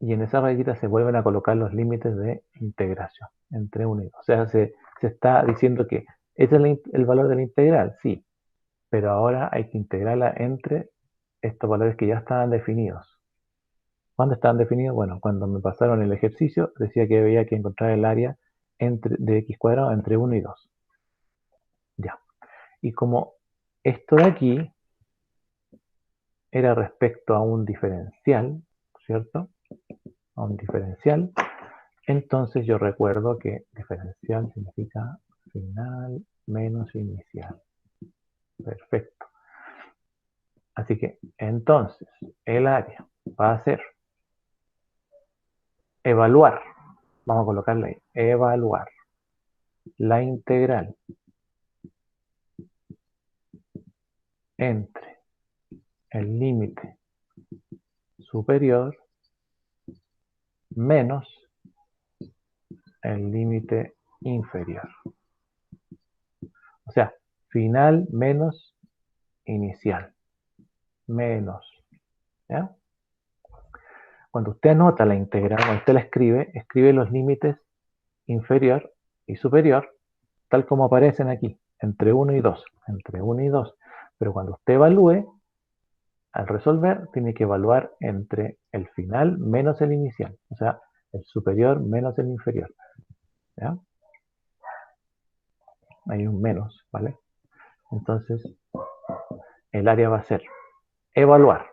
y en esa rayita se vuelven a colocar los límites de integración entre 1 y 2. O sea, se está diciendo que ese es el valor de la integral, sí, pero ahora hay que integrarla entre estos valores que ya estaban definidos. ¿Cuándo estaban definidos? Bueno, cuando me pasaron el ejercicio, decía que había que encontrar el área de x cuadrado entre 1 y 2. Ya. Y como esto de aquí era respecto a un diferencial, ¿cierto? A un diferencial. Entonces yo recuerdo que diferencial significa final menos inicial. Perfecto. Así que entonces el área va a ser evaluar. Vamos a colocarle ahí. Evaluar la integral entre el límite superior menos el límite inferior. O sea, final menos inicial. Menos. ¿Ya? Cuando usted anota la integral, cuando usted la escribe los límites inferior y superior, tal como aparecen aquí, entre 1 y 2. Entre 1 y 2. Pero cuando usted evalúe, al resolver, tiene que evaluar entre el final menos el inicial. O sea, el superior menos el inferior. ¿Ya? Hay un menos, ¿vale? Entonces, el área va a ser evaluar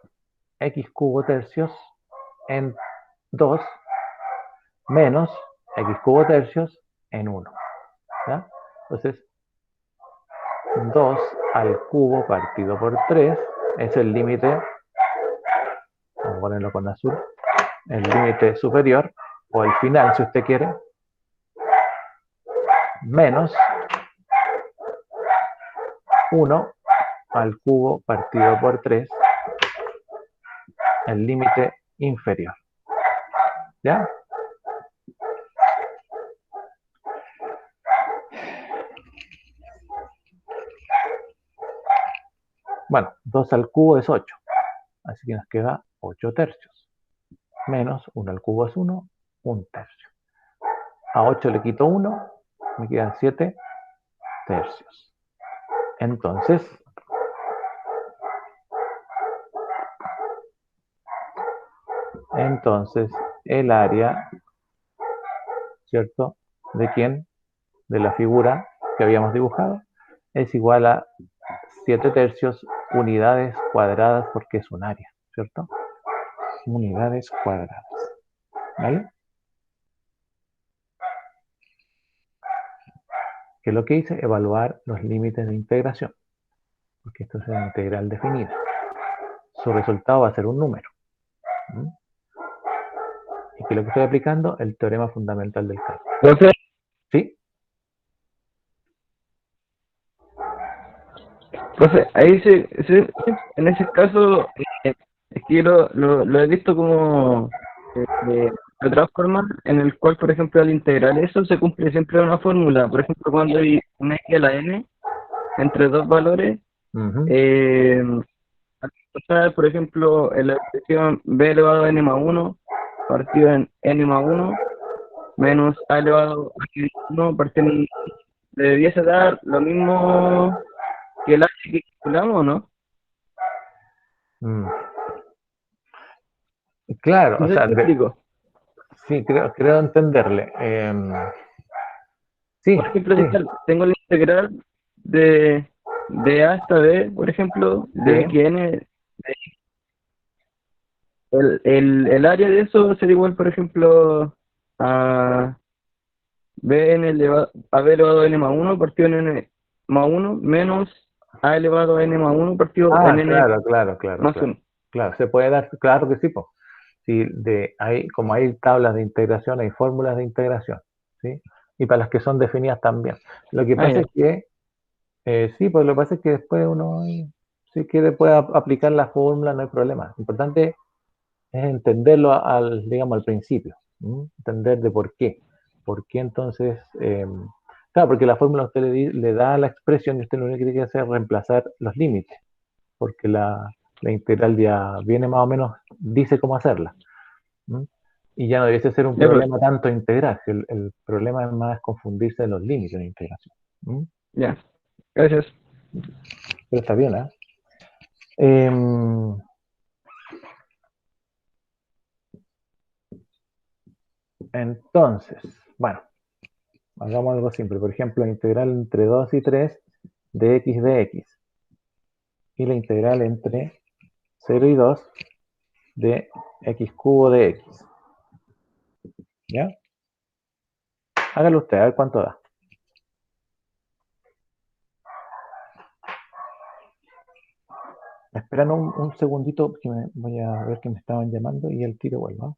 x cubo tercios en 2 menos x cubo tercios en 1. ¿Ya? Entonces, 2 al cubo partido por 3 es el límite, vamos a ponerlo con azul, el límite superior, o el final si usted quiere, menos 1 al cubo partido por 3, el límite inferior. ¿Ya? Bueno, 2 al cubo es 8, así que nos queda 8 tercios. Menos 1 al cubo es 1, 1 tercio. A 8 le quito 1, me quedan 7 tercios. Entonces, el área, ¿cierto? ¿De quién? De la figura que habíamos dibujado, es igual a 7 tercios unidades cuadradas porque es un área, ¿cierto? Unidades cuadradas. ¿Vale? ¿Qué es lo que hice? Evaluar los límites de integración, porque esto es una integral definida. Su resultado va a ser un número. ¿Mm? ¿Y qué es lo que estoy aplicando? El teorema fundamental del cálculo. Profe, ¿Sí? profe, ahí en ese caso, es que yo lo he visto como de otra forma, en el cual, por ejemplo, al integrar eso se cumple siempre una fórmula. Por ejemplo, cuando hay una x a la n entre dos valores, Ujú. al pasar, por ejemplo, en la expresión b elevado a n más 1 partido en n más 1 menos a elevado a n más 1 partido en, le debiese dar lo mismo que el h que calculamos, ¿no? Mm. Claro, No o sé si sea, me explico. sí, creo entenderle. Sí, Por ejemplo, sí, si tengo la integral de A hasta B, por ejemplo, de sí. xn, el área de eso sería igual, por ejemplo, a a B elevado a n más 1 partido en n más 1 menos A elevado a n más 1 partido Ah, en n claro. más 1. Claro, se puede dar, claro que sí, po. Sí, como hay tablas de integración, hay fórmulas de integración, ¿sí? Y para las que son definidas también. Lo que Ah, pasa ya. es que, sí, pues lo que pasa es que después uno, si quiere, puede aplicar la fórmula, no hay problema. Lo importante es entenderlo digamos, al principio, ¿m? Entender de por qué. ¿Por qué entonces? Claro, porque la fórmula a usted le da la expresión y usted lo único que tiene que hacer es reemplazar los límites, porque la integral ya viene más o menos, dice cómo hacerla. ¿M? Y ya no debiese ser un Ya, problema tanto integrar, si el problema es más confundirse en los límites de integración. ¿M? ya. Gracias. Pero está bien, ¿eh? Em, entonces, bueno, hagamos algo simple. Por ejemplo, la integral entre 2 y 3 de x de x. Y la integral entre 0 y 2 de x cubo de x. ¿Ya? Hágalo usted, a ver cuánto da. Esperan un segundito, que voy a ver que me estaban llamando y el tiro vuelva.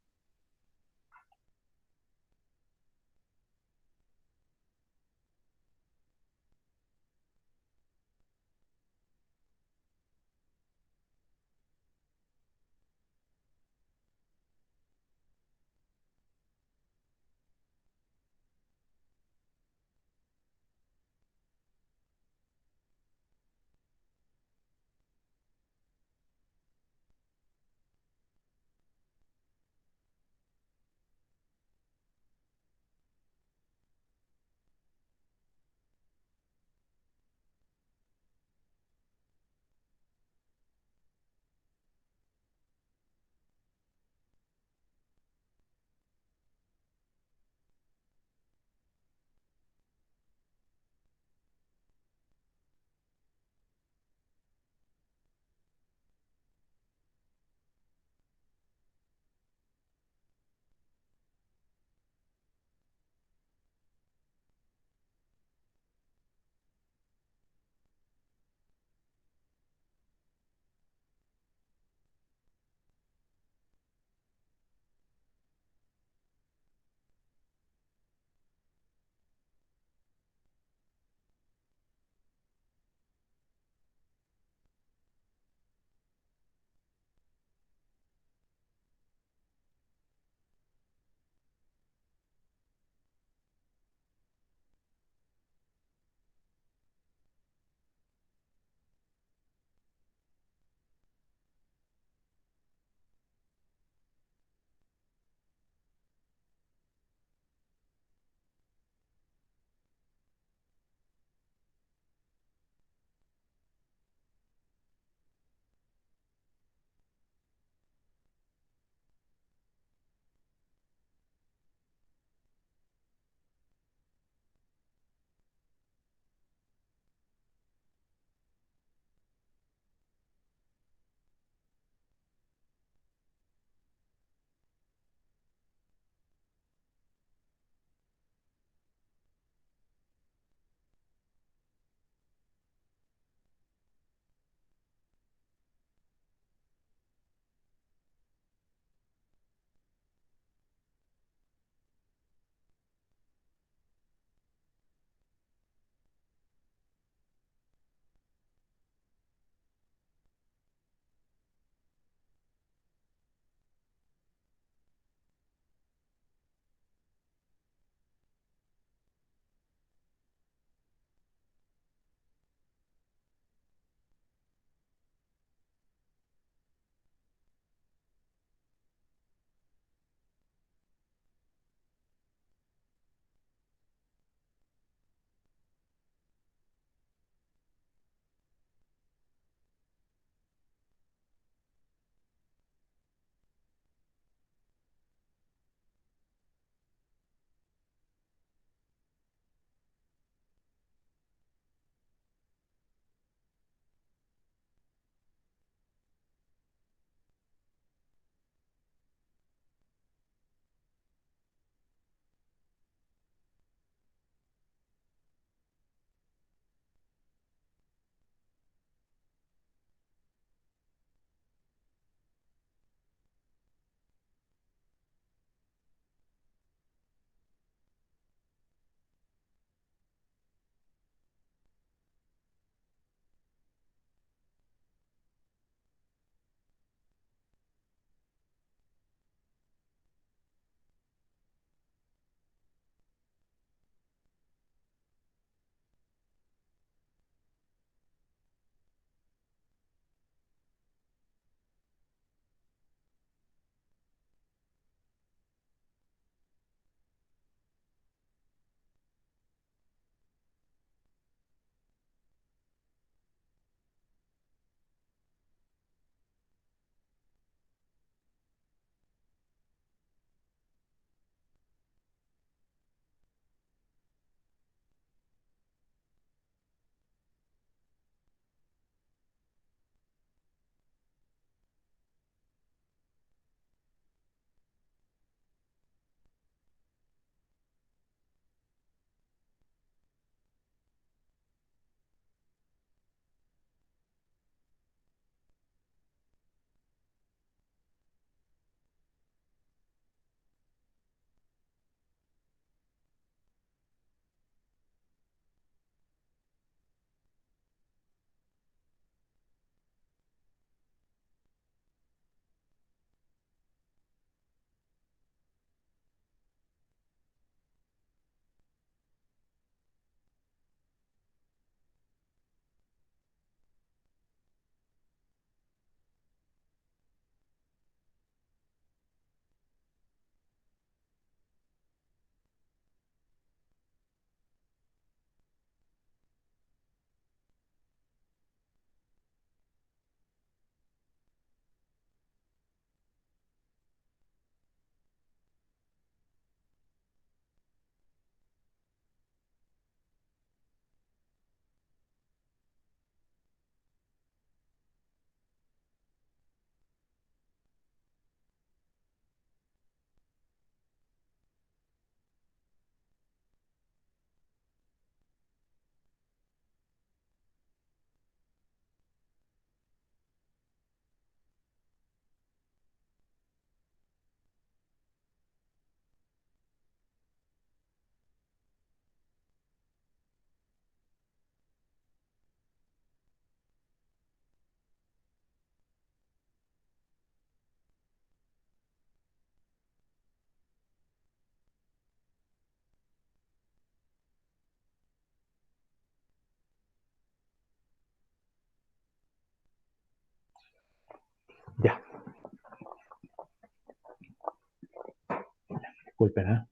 Disculpen, ¿eh?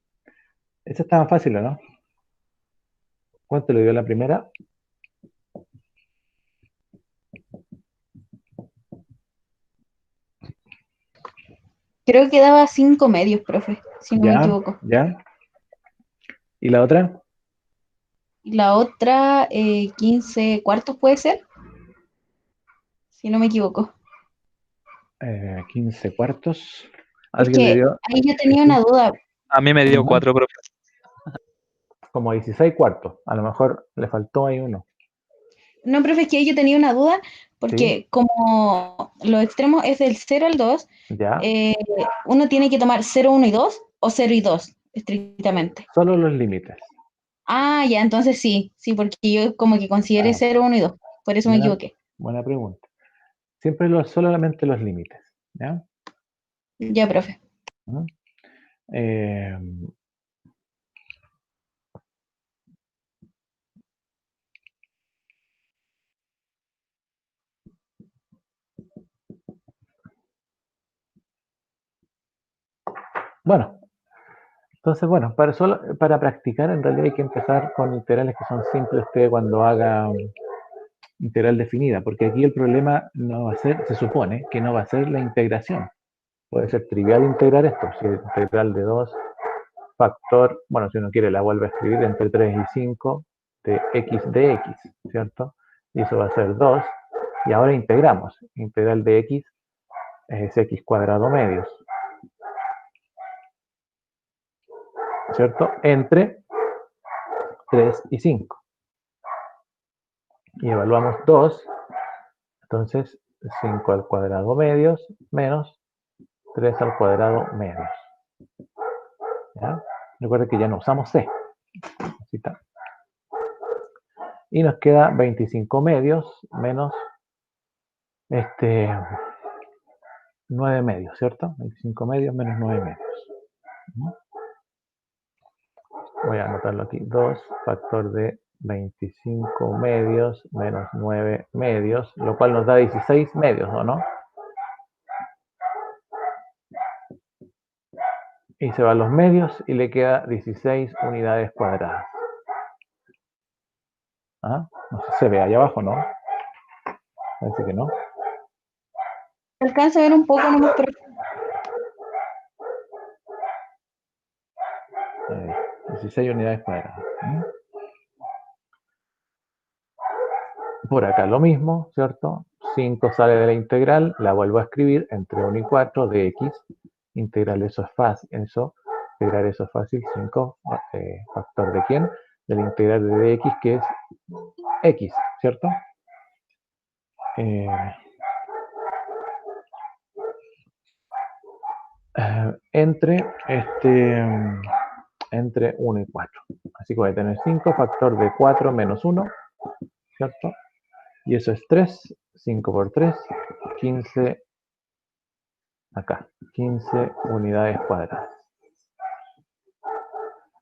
Esta estaba fácil, ¿o no? ¿Cuánto le dio la primera? Creo que daba 5 medios, profe, si no me Ya, equivoco. ya. ¿Y la otra? Y la otra, 15 cuartos puede ser, si no me equivoco. 15 cuartos. Es ¿Alguien le que dio ahí yo tenía una duda. A mí me dio Ujú. 4, profe. como 16 cuartos? A lo mejor le faltó ahí uno. No, profe, es que ahí yo tenía una duda, ¿Sí? porque como los extremos es del 0 al 2, Ya. uno tiene que tomar 0, 1 y 2, o 0 y 2, estrictamente. Solo los límites. Ah, ya, entonces sí, porque yo como que consideré Ah, 0, 1 y 2, por eso me buena, equivoqué. buena pregunta. Siempre solamente los límites. ¿Ya? Ya, profe. Ujú. Eh, bueno, entonces, bueno, para practicar en realidad hay que empezar con integrales que son simples usted cuando haga integral definida, porque aquí el problema no va a ser, se supone que no va a ser la integración. Puede ser trivial integrar esto, si es integral de 2 factor, bueno, si uno quiere la vuelve a escribir entre 3 y 5 de x, ¿cierto? Y eso va a ser 2. Y ahora integramos. Integral de x es x cuadrado medios, ¿cierto? Entre 3 y 5. Y evaluamos 2. Entonces, 5 al cuadrado medios menos 3 al cuadrado medios. ¿Ya? Recuerden que ya no usamos c. Así está. Y nos queda 25 medios menos 9 medios, ¿cierto? 25 medios menos 9 medios. Voy a anotarlo aquí. 2 factor de 25 medios menos 9 medios, lo cual nos da 16 medios, ¿o no? Y se van los medios y le queda 16 unidades cuadradas. ¿Ah? No sé si se ve allá abajo, ¿no? Parece que no. Alcanza a ver un poco nomás, pero 16 unidades cuadradas. ¿Mm? Por acá lo mismo, ¿cierto? 5 sale de la integral, la vuelvo a escribir entre 1 y 4 de x. Integral, eso es fácil. Integrar eso es fácil. 5, factor de quién? De la integral de x, que es x, ¿cierto? Entre entre 1 y 4. Así que voy a tener 5 factor de 4 menos 1, ¿cierto? Y eso es 3, 5 por 3, 15, acá, 15 unidades cuadradas.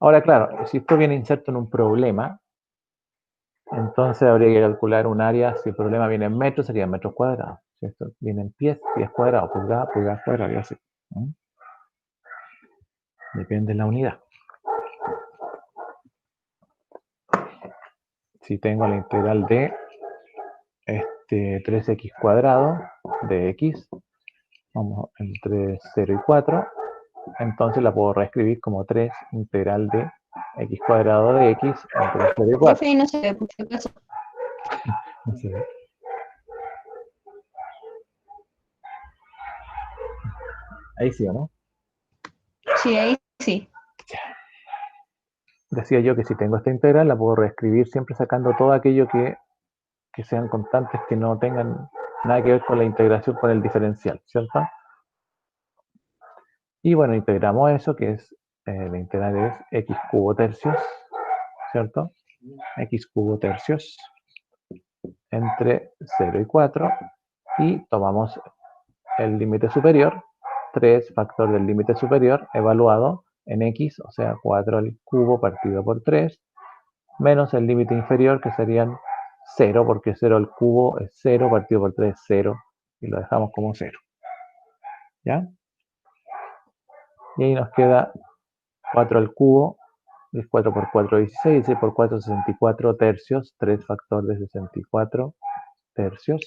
Ahora, claro, si esto viene inserto en un problema, entonces habría que calcular un área, si el problema viene en metros, serían metros cuadrados. Si esto viene en pies cuadrados, pulgadas cuadradas, y así. ¿Mm? Depende de la unidad. Si tengo la integral de 3x cuadrado de x, vamos entre 0 y 4, entonces la puedo reescribir como 3 integral de x cuadrado de x entre 0 y 4. profe, ahí no se ve, por si acaso. No sé. Ahí sí, ¿o no? Sí, ahí sí. Decía yo que si tengo esta integral la puedo reescribir siempre sacando todo aquello que sean constantes que no tengan nada que ver con la integración con el diferencial, ¿cierto? Y bueno, integramos eso, que es, la integral es x cubo tercios, ¿cierto? X cubo tercios entre 0 y 4, y tomamos el límite superior, 3 factor del límite superior evaluado en x, o sea, 4 al cubo partido por 3, menos el límite inferior, que serían 0, porque 0 al cubo es 0, partido por 3 es 0, y lo dejamos como 0. ¿Ya? Y ahí nos queda 4 al cubo, 4 por 4, 16, 16 por 4, 64 tercios, 3 factor de 64 tercios.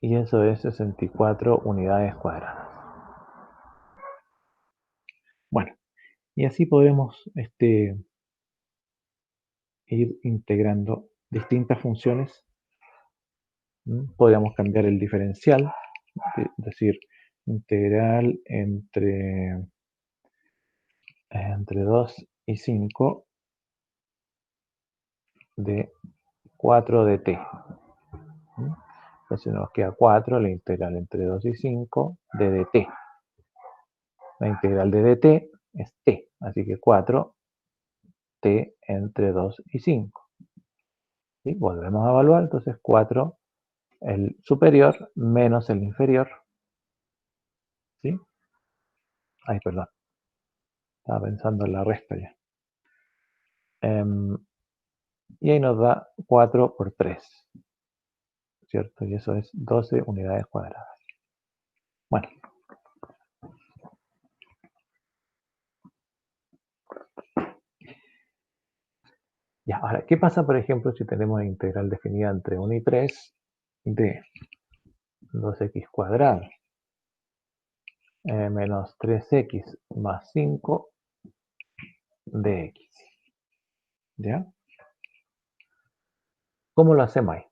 Y eso es 64 unidades cuadradas. Bueno, y así podremos ir integrando distintas funciones. Podríamos cambiar el diferencial, es decir, integral entre 2 y 5 de 4 de t. Entonces nos queda 4, la integral entre 2 y 5 de dt. La integral de dt es t, así que 4 t entre 2 y 5. ¿Sí? Volvemos a evaluar, entonces 4 el superior menos el inferior. ¿Sí? Ay, perdón. Estaba pensando en la resta ya. Y ahí nos da 4 por 3. ¿Cierto? Y eso es 12 unidades cuadradas. Bueno. Ya, ahora, ¿qué pasa, por ejemplo, si tenemos una integral definida entre 1 y 3 de 2x cuadrado menos 3x más 5 de x? ¿Ya? ¿Cómo lo hacemos ahí?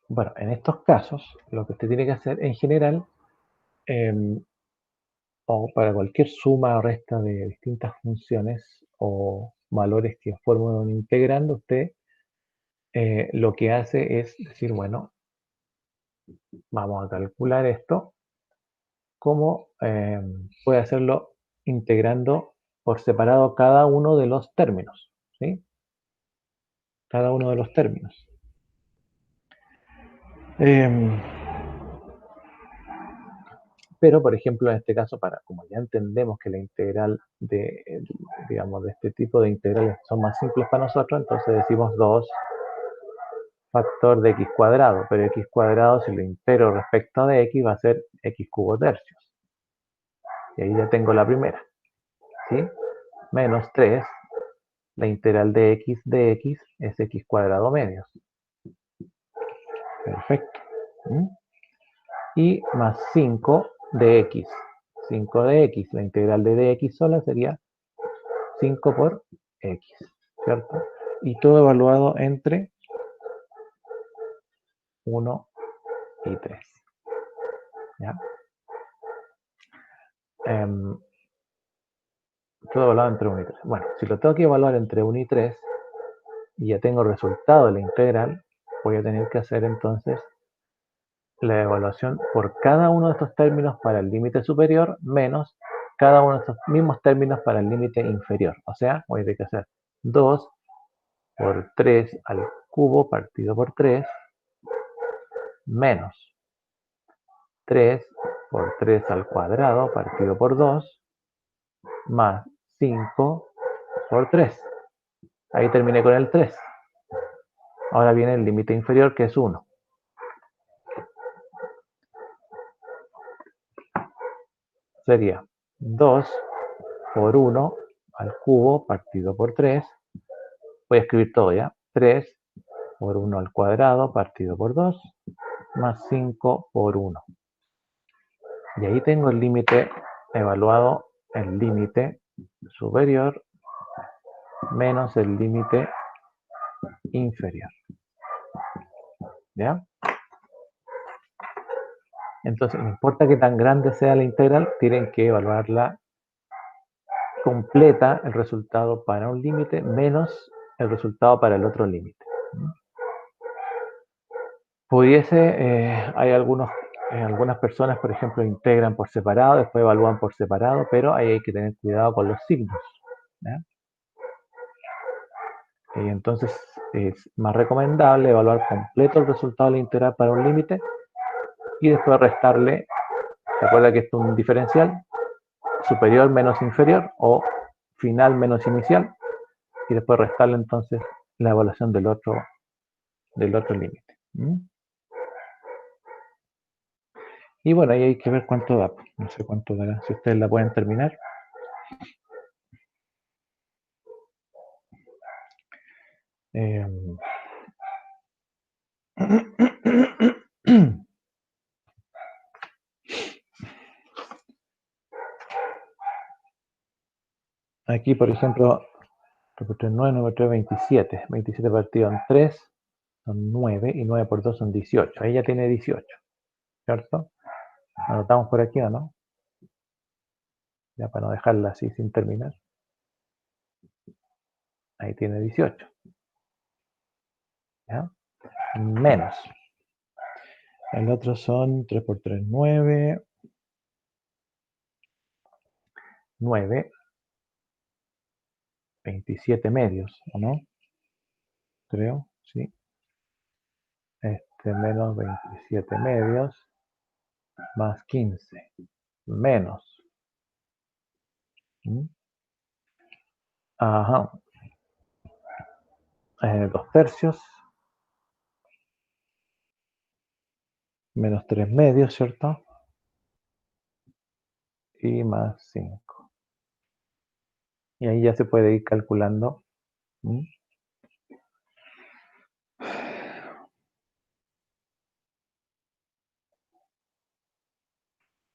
Bueno, en estos casos, lo que usted tiene que hacer en general, o para cualquier suma o resta de distintas funciones o valores que forman un integrando, usted lo que hace es decir, bueno, vamos a calcular esto, ¿cómo puede hacerlo integrando por separado cada uno de los términos? ¿Sí? Cada uno de los términos. Pero, por ejemplo, en este caso, como ya entendemos que la integral digamos, de este tipo de integrales son más simples para nosotros, entonces decimos 2 factor de x cuadrado, pero x cuadrado, si lo integro respecto de x, va a ser x cubo tercios. Y ahí ya tengo la primera. ¿Sí? Menos 3, la integral de x es x cuadrado medios. Perfecto. Y más 5 de x. 5 de x, la integral de dx sola sería 5 por x, ¿cierto? Y todo evaluado entre 1 y 3. ¿Ya? Todo evaluado entre 1 y 3. Bueno, si lo tengo que evaluar entre 1 y 3 y ya tengo el resultado de la integral, voy a tener que hacer entonces la evaluación por cada uno de estos términos para el límite superior menos cada uno de estos mismos términos para el límite inferior. O sea, voy a tener que hacer 2 por 3 al cubo partido por 3 menos 3 por 3 al cuadrado partido por 2 más 5 por 3. Ahí terminé con el 3. Ahora viene el límite inferior, que es 1. Sería 2 por 1 al cubo partido por 3. Voy a escribir todo ya. 3 por 1 al cuadrado partido por 2 más 5 por 1. Y ahí tengo el límite evaluado, el límite superior menos el límite inferior. ¿Ya? Entonces, no importa que tan grande sea la integral, tienen que evaluarla completa, el resultado para un límite, menos el resultado para el otro límite. Hay algunas personas, por ejemplo, integran por separado, después evalúan por separado, pero ahí hay que tener cuidado con los signos. ¿Ya? Y entonces es más recomendable evaluar completo el resultado de la integral para un límite y después restarle, recuerda que esto es un diferencial, superior menos inferior o final menos inicial, y después restarle entonces la evaluación del otro límite. Y bueno, ahí hay que ver cuánto da. No sé cuánto dará, si ustedes la pueden terminar. Aquí, por ejemplo, 9, 9, 3, 27. 27 partido en 3 son 9 y 9 por 2 son 18. Ahí ya tiene 18, ¿cierto? Anotamos por aquí, ¿o no? Ya para no dejarla así sin terminar. Ahí tiene 18. ¿Ya? Menos. El otro son 3 por 3, 9. 9. 27 medios, ¿o no? Creo, sí. Menos 27 medios más 15. Menos. Ajá. 2 tercios. Menos 3 medios, ¿cierto? Y más 5. Y ahí ya se puede ir calculando.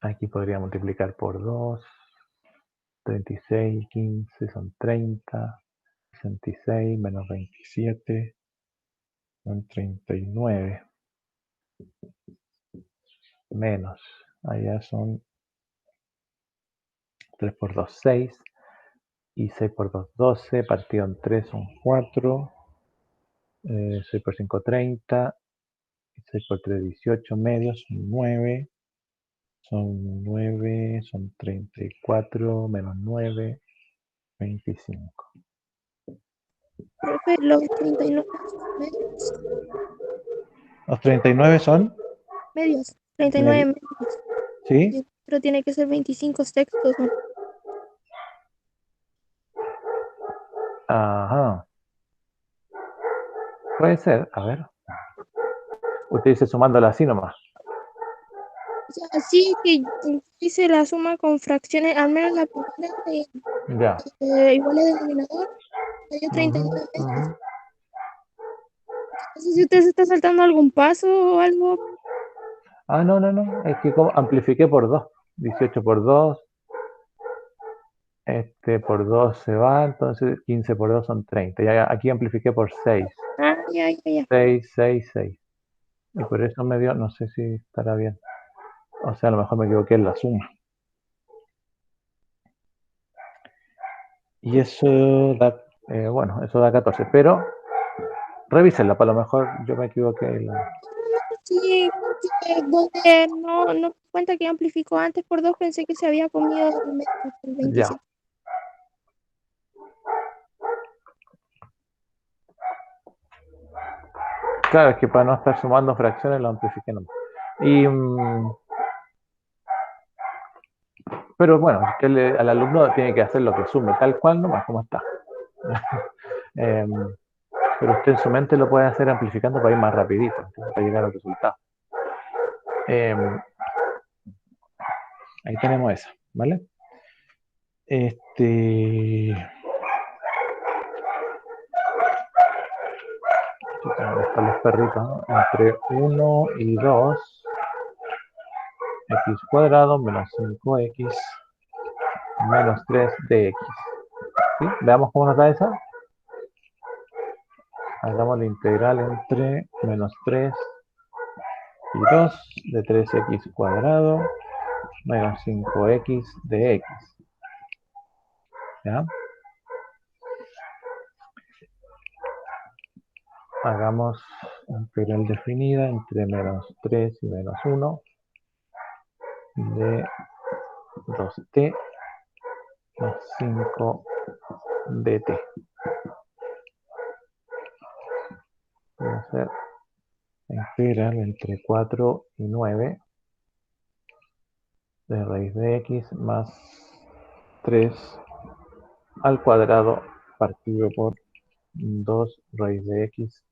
Aquí podría multiplicar por 2. 36, 15 son 30. 66 menos 27 son 39. Menos. Allá son 3 por 2, 6. Y 6 por 2, 12. Partido en 3 son 4. 6 por 5, 30. 6 por 3, 18 medios son 9. Son 9, son 34, menos 9, 25. Profe, los 39 medios. ¿Los 39 son? Medios. 39 medios. ¿Sí? Pero tiene que ser 25 sextos, ¿no? Ajá. Puede ser, a ver. Usted dice sumándola así nomás. O sea, sí que hice la suma con fracciones, al menos la primera Ya. igual el denominador, me dio 39 medios. Ujú. No sé si usted se está saltando algún paso o algo. Ah, no. Es que como amplifiqué por 2. 18 por 2. Por 2 se va, entonces 15 por 2 son 30. Ya aquí amplifiqué por 6. Ah, ya. 6, 6, 6. Y por eso me dio, no sé si estará bien. O sea, a lo mejor me equivoqué en la suma. Y eso da, eso da 14. Pero revísenla, para lo mejor yo me equivoqué. Sí, porque donde no me di cuenta que amplificó antes por 2, pensé que se había comido el medio, el Ya. 27. Claro, es que para no estar sumando fracciones lo amplifiqué nomás. Y, pero bueno, que al alumno tiene que hacer lo que sume, tal cual nomás, como está. Pero usted en su mente lo puede hacer amplificando para ir más rapidito, para llegar al resultado. Ahí tenemos eso, ¿vale? Están los perritos, ¿no? Entre 1 y 2, x cuadrado menos 5x menos 3 dx. ¿Sí? Veamos cómo nos da esa. Hagamos la integral entre menos 3 y 2 de 3x cuadrado menos 5x de x. ¿Ya? Hagamos integral definida entre menos 3 y menos 1 de 2t más 5 dt. Voy a hacer integral entre 4 y 9 de raíz de x más 3 al cuadrado partido por 2 raíz de x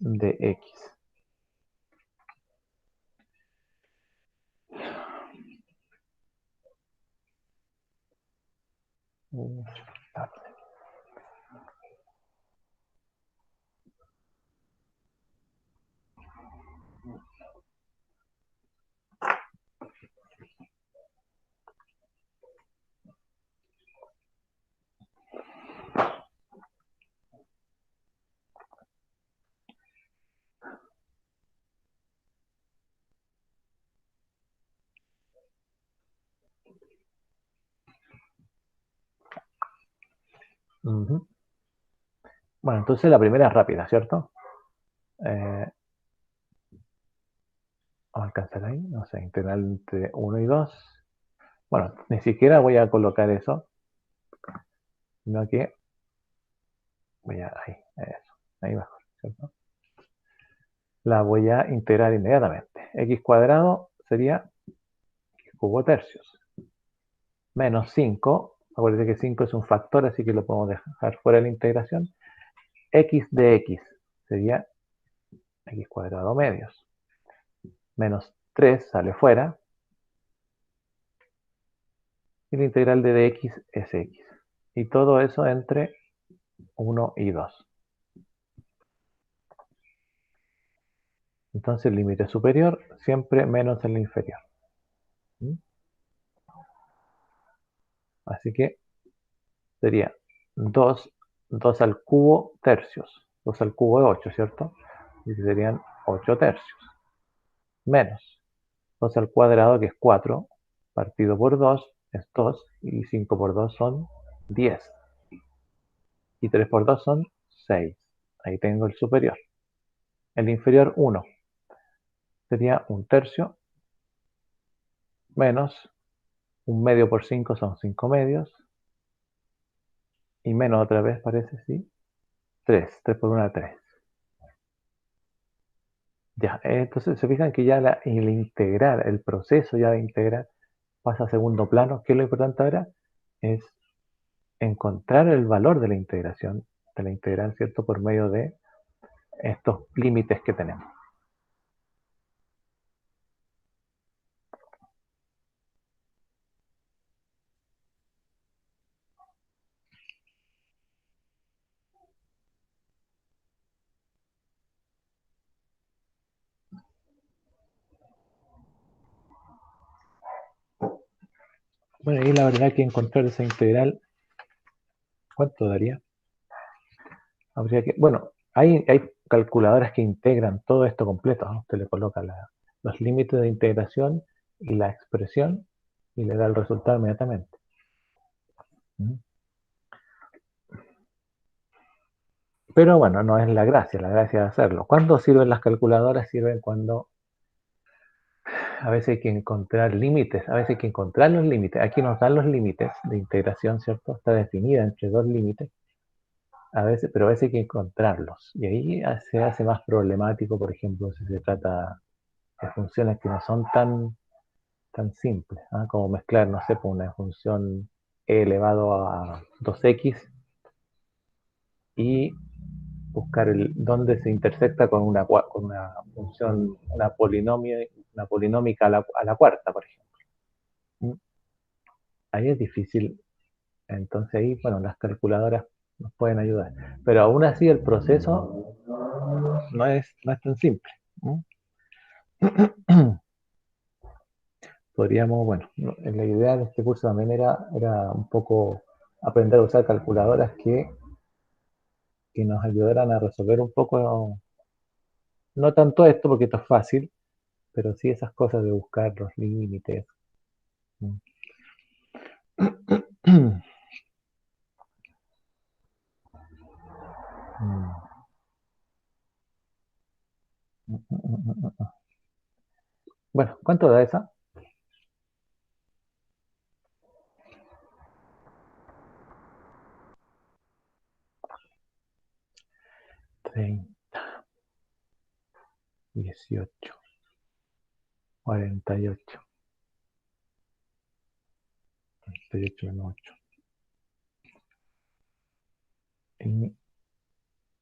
de x. Ujú. Bueno, entonces la primera es rápida, ¿cierto? Vamos a alcanzar ahí, no sé, integral entre 1 y 2. Bueno, ni siquiera voy a colocar eso, sino que voy a, ahí, eso, ahí mejor, ¿cierto? La voy a integrar inmediatamente. X cuadrado sería x cubo tercios. Menos 5, acuérdense que 5 es un factor, así que lo podemos dejar fuera de la integración. X de x sería x cuadrado medios. Menos 3 sale fuera. Y la integral de dx es x. Y todo eso entre 1 y 2. Entonces el límite superior siempre menos el inferior. ¿Mm? Así que sería 2, 2 al cubo tercios. 2 al cubo es 8, ¿cierto? Y serían 8 tercios. Menos 2 al cuadrado, que es 4, partido por 2 es 2, y 5 por 2 son 10. Y 3 por 2 son 6. Ahí tengo el superior. El inferior 1 sería un tercio, menos un medio por 5 son 5 medios, y menos otra vez parece, ¿sí? 3, 3 por 1, 3. Ya, entonces se fijan que ya el integrar, el proceso ya de integrar pasa a segundo plano. ¿Qué es lo importante ahora? Es encontrar el valor de la integración, de la integral, ¿cierto? Por medio de estos límites que tenemos. Bueno, y la verdad que encontrar esa integral, ¿cuánto daría? Habría que, bueno, hay calculadoras que integran todo esto completo, ¿no? Usted le coloca los límites de integración y la expresión y le da el resultado inmediatamente. ¿Mm? Pero bueno, no es la gracia de hacerlo. ¿Cuándo sirven las calculadoras? Sirven cuando a veces hay que encontrar límites, a veces hay que encontrar los límites. Aquí nos dan los límites de integración, ¿cierto? Está definida entre dos límites, a veces, pero a veces hay que encontrarlos. Y ahí se hace más problemático, por ejemplo, si se trata de funciones que no son tan simples, ¿ah? Como mezclar, no sé, pues una función e elevado a 2x y buscar dónde se intersecta con una función, una polinómica a la cuarta, por ejemplo. ¿Mm? Ahí es difícil. Entonces ahí, bueno, las calculadoras nos pueden ayudar. Pero aún así el proceso no es tan simple. ¿Mm? Podríamos, bueno, la idea de este curso también era un poco aprender a usar calculadoras que nos ayudaran a resolver un poco, no tanto esto, porque esto es fácil, pero sí esas cosas de buscar los límites. Bueno, ¿cuánto da esa? 30, 18, 48, 48 menos 8. Y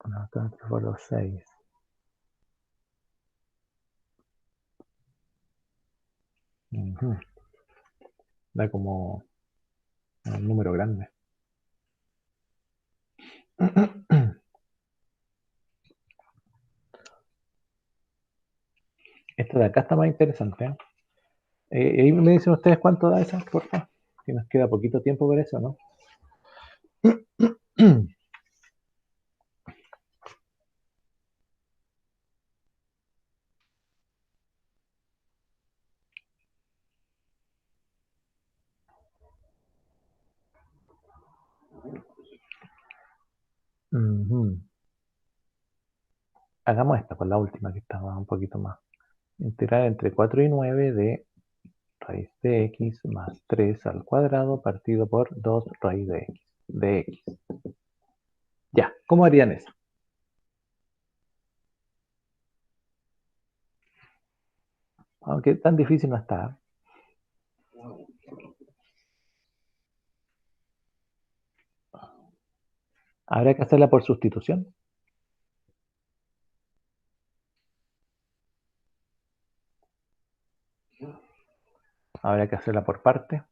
1, 2, 3, 4, 6. Da como un número grande. Esta de acá está más interesante. Ahí me dicen ustedes cuánto da esa, por favor. Que nos queda poquito tiempo por eso, ¿no? Hagamos esta, con la última, que está un poquito más. Integral entre 4 y 9 de raíz de x más 3 al cuadrado partido por 2 raíz de x. Ya, ¿cómo harían eso? Aunque tan difícil no está. Habrá que hacerla por sustitución. Habrá que hacerla por parte.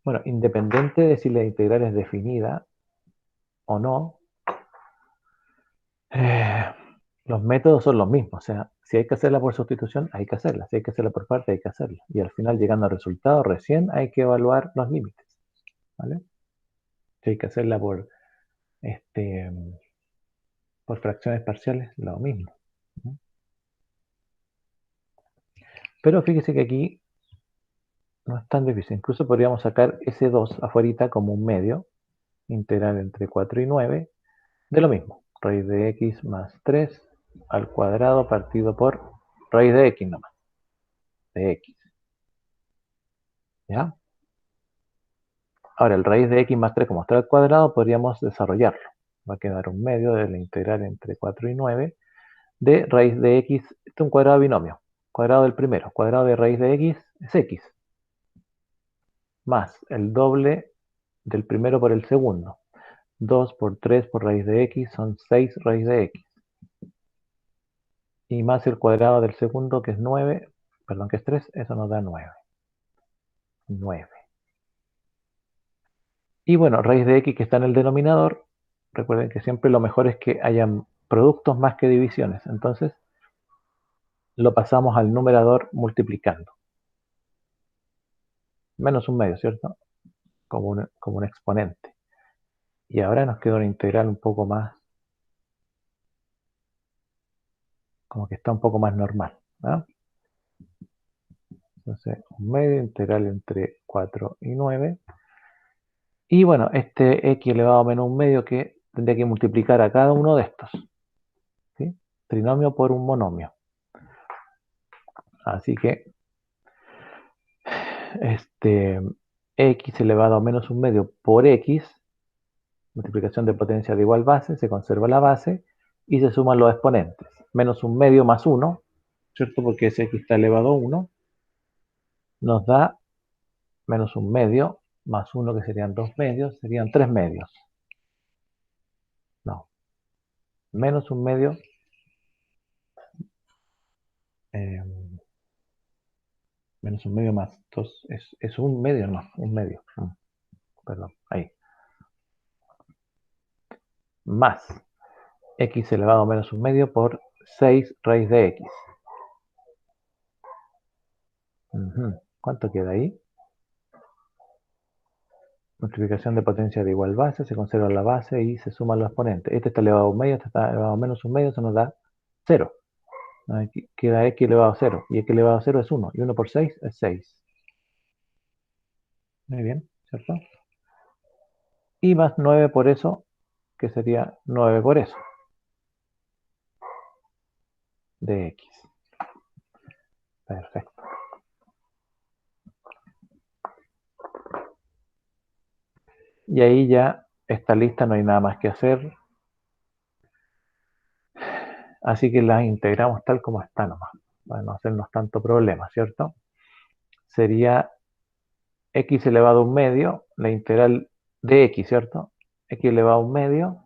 Bueno, independiente de si la integral es definida o no, los métodos son los mismos. O sea, si hay que hacerla por sustitución, hay que hacerla. Si hay que hacerla por parte, hay que hacerla. Y al final, llegando al resultado, recién hay que evaluar los límites. ¿Vale? Si hay que hacerla por fracciones parciales, lo mismo. ¿No? Pero fíjese que aquí no es tan difícil. Incluso podríamos sacar ese 2 afuera como un medio, integral entre 4 y 9, de lo mismo. Raíz de x más 3 al cuadrado partido por raíz de x nomás. De x. ¿Ya? Ahora, el raíz de x más 3, como está al cuadrado, podríamos desarrollarlo. Va a quedar un medio de la integral entre 4 y 9 de raíz de x. Este es un cuadrado binomio. Cuadrado del primero. Cuadrado de raíz de x es x. Más el doble del primero por el segundo. 2 por 3 por raíz de x son 6 raíz de x. Y más el cuadrado del segundo, que es 9, perdón, que es 3, eso nos da 9. 9. Y bueno, raíz de x que está en el denominador, recuerden que siempre lo mejor es que hayan productos más que divisiones. Entonces, lo pasamos al numerador multiplicando. Menos un medio, ¿cierto? Como un exponente. Y ahora nos queda una integral un poco más, como que está un poco más normal, ¿no? Entonces, un medio integral entre 4 y 9. Y bueno, este x elevado a menos un medio que tendría que multiplicar a cada uno de estos. ¿Sí? Trinomio por un monomio. Así que x elevado a menos un medio por x, multiplicación de potencia de igual base, se conserva la base y se suman los exponentes. Menos un medio más 1, ¿cierto? Porque ese x está elevado a 1, nos da menos un medio más 1, que serían 2 medios, serían 3 medios. No. Menos un medio menos un medio más 2 es un medio, no, un medio. Perdón, ahí. Más x elevado a menos un medio por 6 raíz de x. ¿Cuánto queda ahí? Multiplicación de potencia de igual base, se conserva la base y se suman los exponentes. Este está elevado a un medio, este está elevado a menos un medio, eso nos da 0. Aquí queda x elevado a 0, y x elevado a 0 es 1, y 1 por 6 es 6. Muy bien, ¿cierto? Y más 9 por eso, que sería 9 por eso, de x. Perfecto. Y ahí ya está lista, no hay nada más que hacer. Así que las integramos tal como está nomás, para no hacernos tanto problema, ¿cierto? Sería x elevado a un medio, la integral de x, ¿cierto? X elevado a un medio,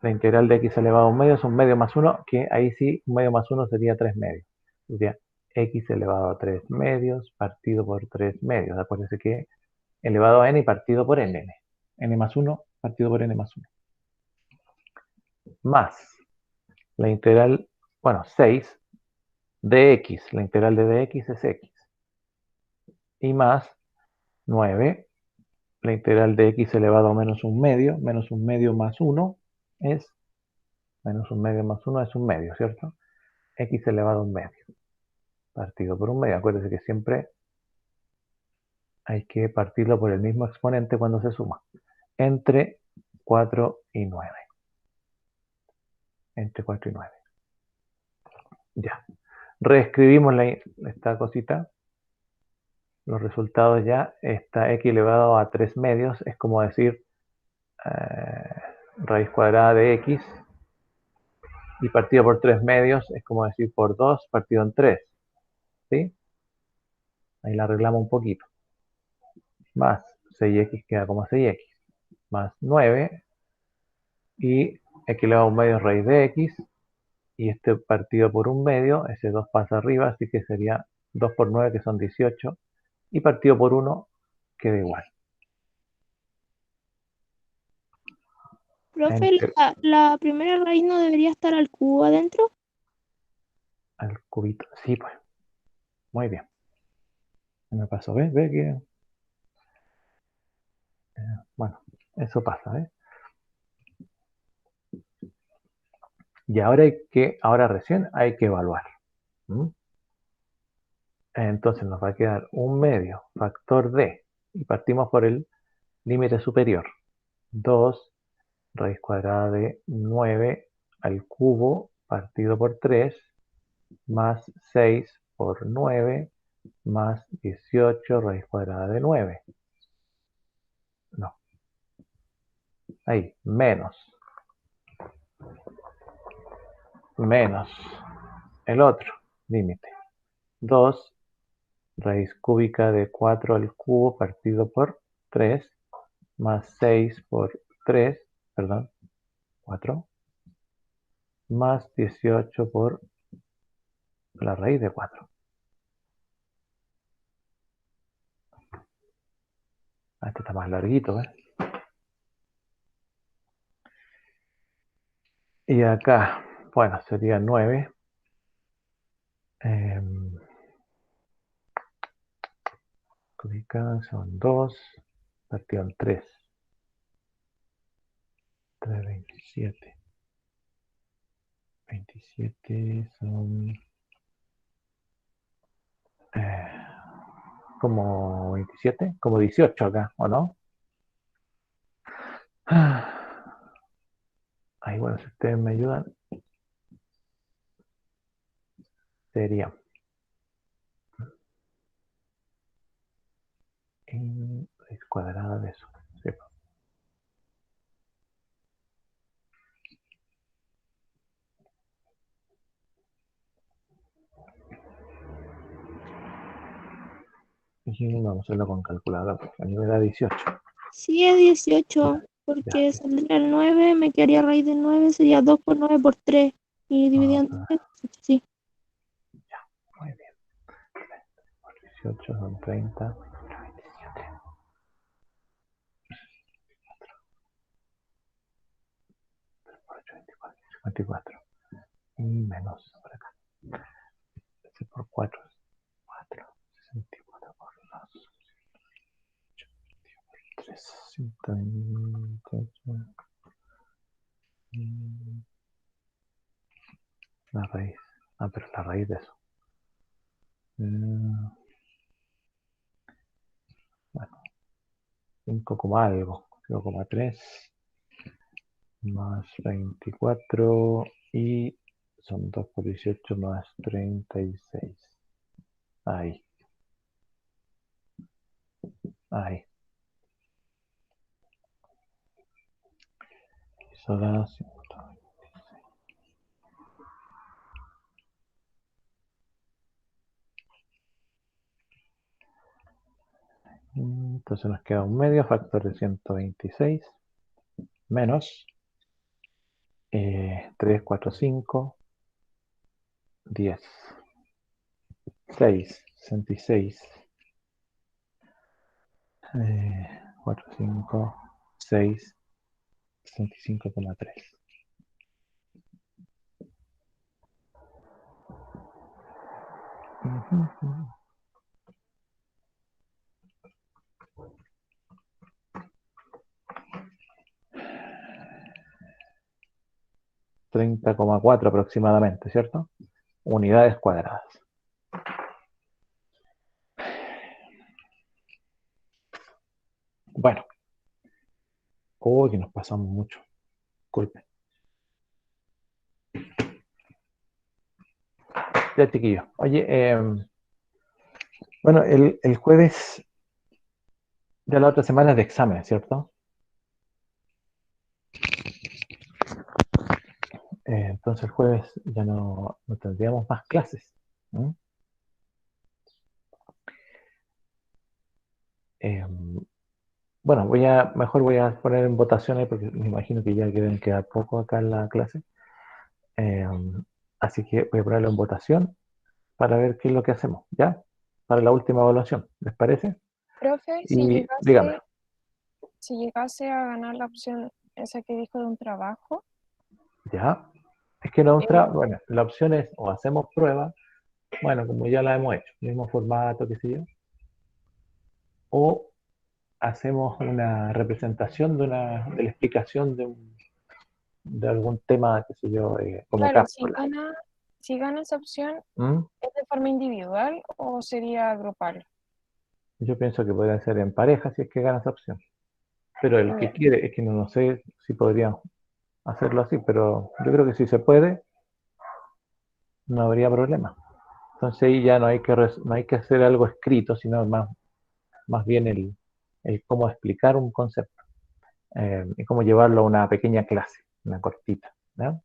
la integral de x elevado a un medio es un medio más 1, que ahí sí, un medio más 1 sería 3 medios. Sería x elevado a 3 medios partido por 3 medios. Acuérdense que elevado a n y partido por n. N más 1 partido por n más 1. Más la integral, bueno, 6 dx. La integral de dx es x. Y más 9. La integral de x elevado a menos un medio más 1 es, menos un medio más 1 es un medio, ¿cierto? X elevado a un medio, partido por un medio. Acuérdense que siempre hay que partirlo por el mismo exponente cuando se suma. Entre 4 y 9. Entre 4 y 9. Ya. Reescribimos esta cosita. Los resultados ya. Está x elevado a 3 medios. Es como decir raíz cuadrada de x. Y partido por 3 medios es como decir por 2 partido en 3. ¿Sí? Ahí la arreglamos un poquito. Más 6x queda como 6x. Más 9. Y x elevado a un medio es raíz de x. Y este partido por un medio, ese 2 pasa arriba, así que sería 2 por 9, que son 18. Y partido por 1 queda igual. Profe, Entre la primera raíz no debería estar al cubo adentro. al cubito. Sí, pues. Muy bien. ¿Qué me pasó? ¿Ves? ¿Ves que...? Bueno, eso pasa, ¿ves? Y ahora recién hay que evaluar. ¿Mm? Entonces nos va a quedar un medio, factor d. Y partimos por el límite superior. 2 raíz cuadrada de 9 al cubo partido por 3 más 6 por 9 más 18 raíz cuadrada de 9. No. Ahí, menos el otro límite. 2 raíz cúbica de 4 al cubo partido por 3 más 6 por 3, perdón, 4, más 18 por la raíz de 4. Este está más larguito, ¿ves? Y acá, bueno, sería 9. Cúbica son 2, partido en 3. 3, 27. 27 son como 27, como 18 acá, ¿o no? Ahí, bueno, si ustedes me ayudan, sería raíz cuadrada de eso. ¿Sí? Y vamos a hacerlo con calculadora, porque a mí me da 18. Sí, es 18, Ya, porque sí. saldría el 9, me quedaría raíz de 9, sería 2 por 9 por 3. Y dividido entre 3, sí. Muy bien. Por 18 son 30. 27. Por 8, 24. 54. Y menos por acá. Ese por 4 es 4. 64 por 2. 3. 128. La raíz. Ah, pero la raíz de eso. Bueno, 5, algo. 5,3 más 24 y son 2 por 18 más 36. Ahí. Ahí. Eso da 126. Entonces nos queda un medio factor de 126 menos 3, 4, 5, 10, 6, 66, 4, 5, 6, 65,3. Ujú. 30,4 aproximadamente, ¿cierto? Unidades cuadradas. Bueno, que nos pasamos mucho. Disculpen. Ya, chiquillos. Oye, bueno, el jueves de la otra semana es de examen, ¿cierto? Entonces el jueves ya no tendríamos más clases. ¿Mm? Bueno, mejor voy a poner en votaciones porque me imagino que ya deben quedar poco acá en la clase. Así que voy a ponerlo en votación para ver qué es lo que hacemos, ¿ya? Para la última evaluación, ¿les parece? Profe, Y dígame, si llegase a ganar la opción esa que dijo de un trabajo, ¿ya? Es que bueno, la opción es o hacemos prueba, bueno, como ya la hemos hecho, mismo formato, qué sé yo, o hacemos una representación de la explicación de algún tema, qué sé yo, como claro, cápsula. si gana esa opción, ¿Mm? ¿es de forma individual o sería grupal? Yo pienso que podría ser en pareja si es que gana esa opción. Pero el que Ya. quiere, es que no sé si podrían hacerlo así, pero yo creo que si se puede, no habría problema. Entonces ahí ya no hay que hacer algo escrito, sino más bien el cómo explicar un concepto y cómo llevarlo a una pequeña clase, una cortita, ¿no?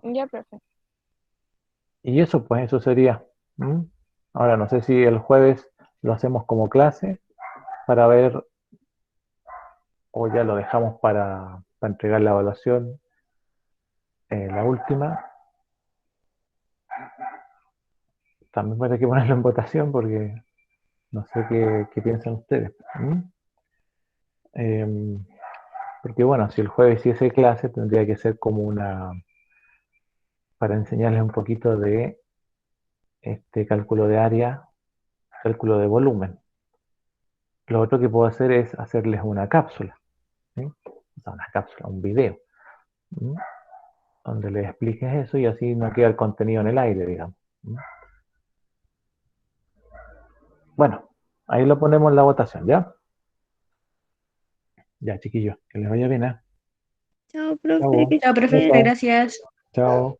Ya, profe. Y eso, pues eso sería. ¿Mm? Ahora no sé si el jueves lo hacemos como clase para ver o ya lo dejamos para entregar la evaluación, la última. También hay que ponerlo en votación porque no sé qué piensan ustedes. ¿Mm? Porque bueno, si el jueves hiciese clase, tendría que ser como para enseñarles un poquito de este cálculo de área, cálculo de volumen. Lo otro que puedo hacer es hacerles una cápsula, ¿sí? O sea, una cápsula, un video, ¿sí? Donde les expliques eso y así no queda el contenido en el aire, digamos. ¿Sí? Bueno, ahí lo ponemos en la votación, ¿ya? Ya, chiquillos, que les vaya bien, ¿eh? Chao, profe, Chao. que Chao, esté profe, bien. Chao. gracias. Chao.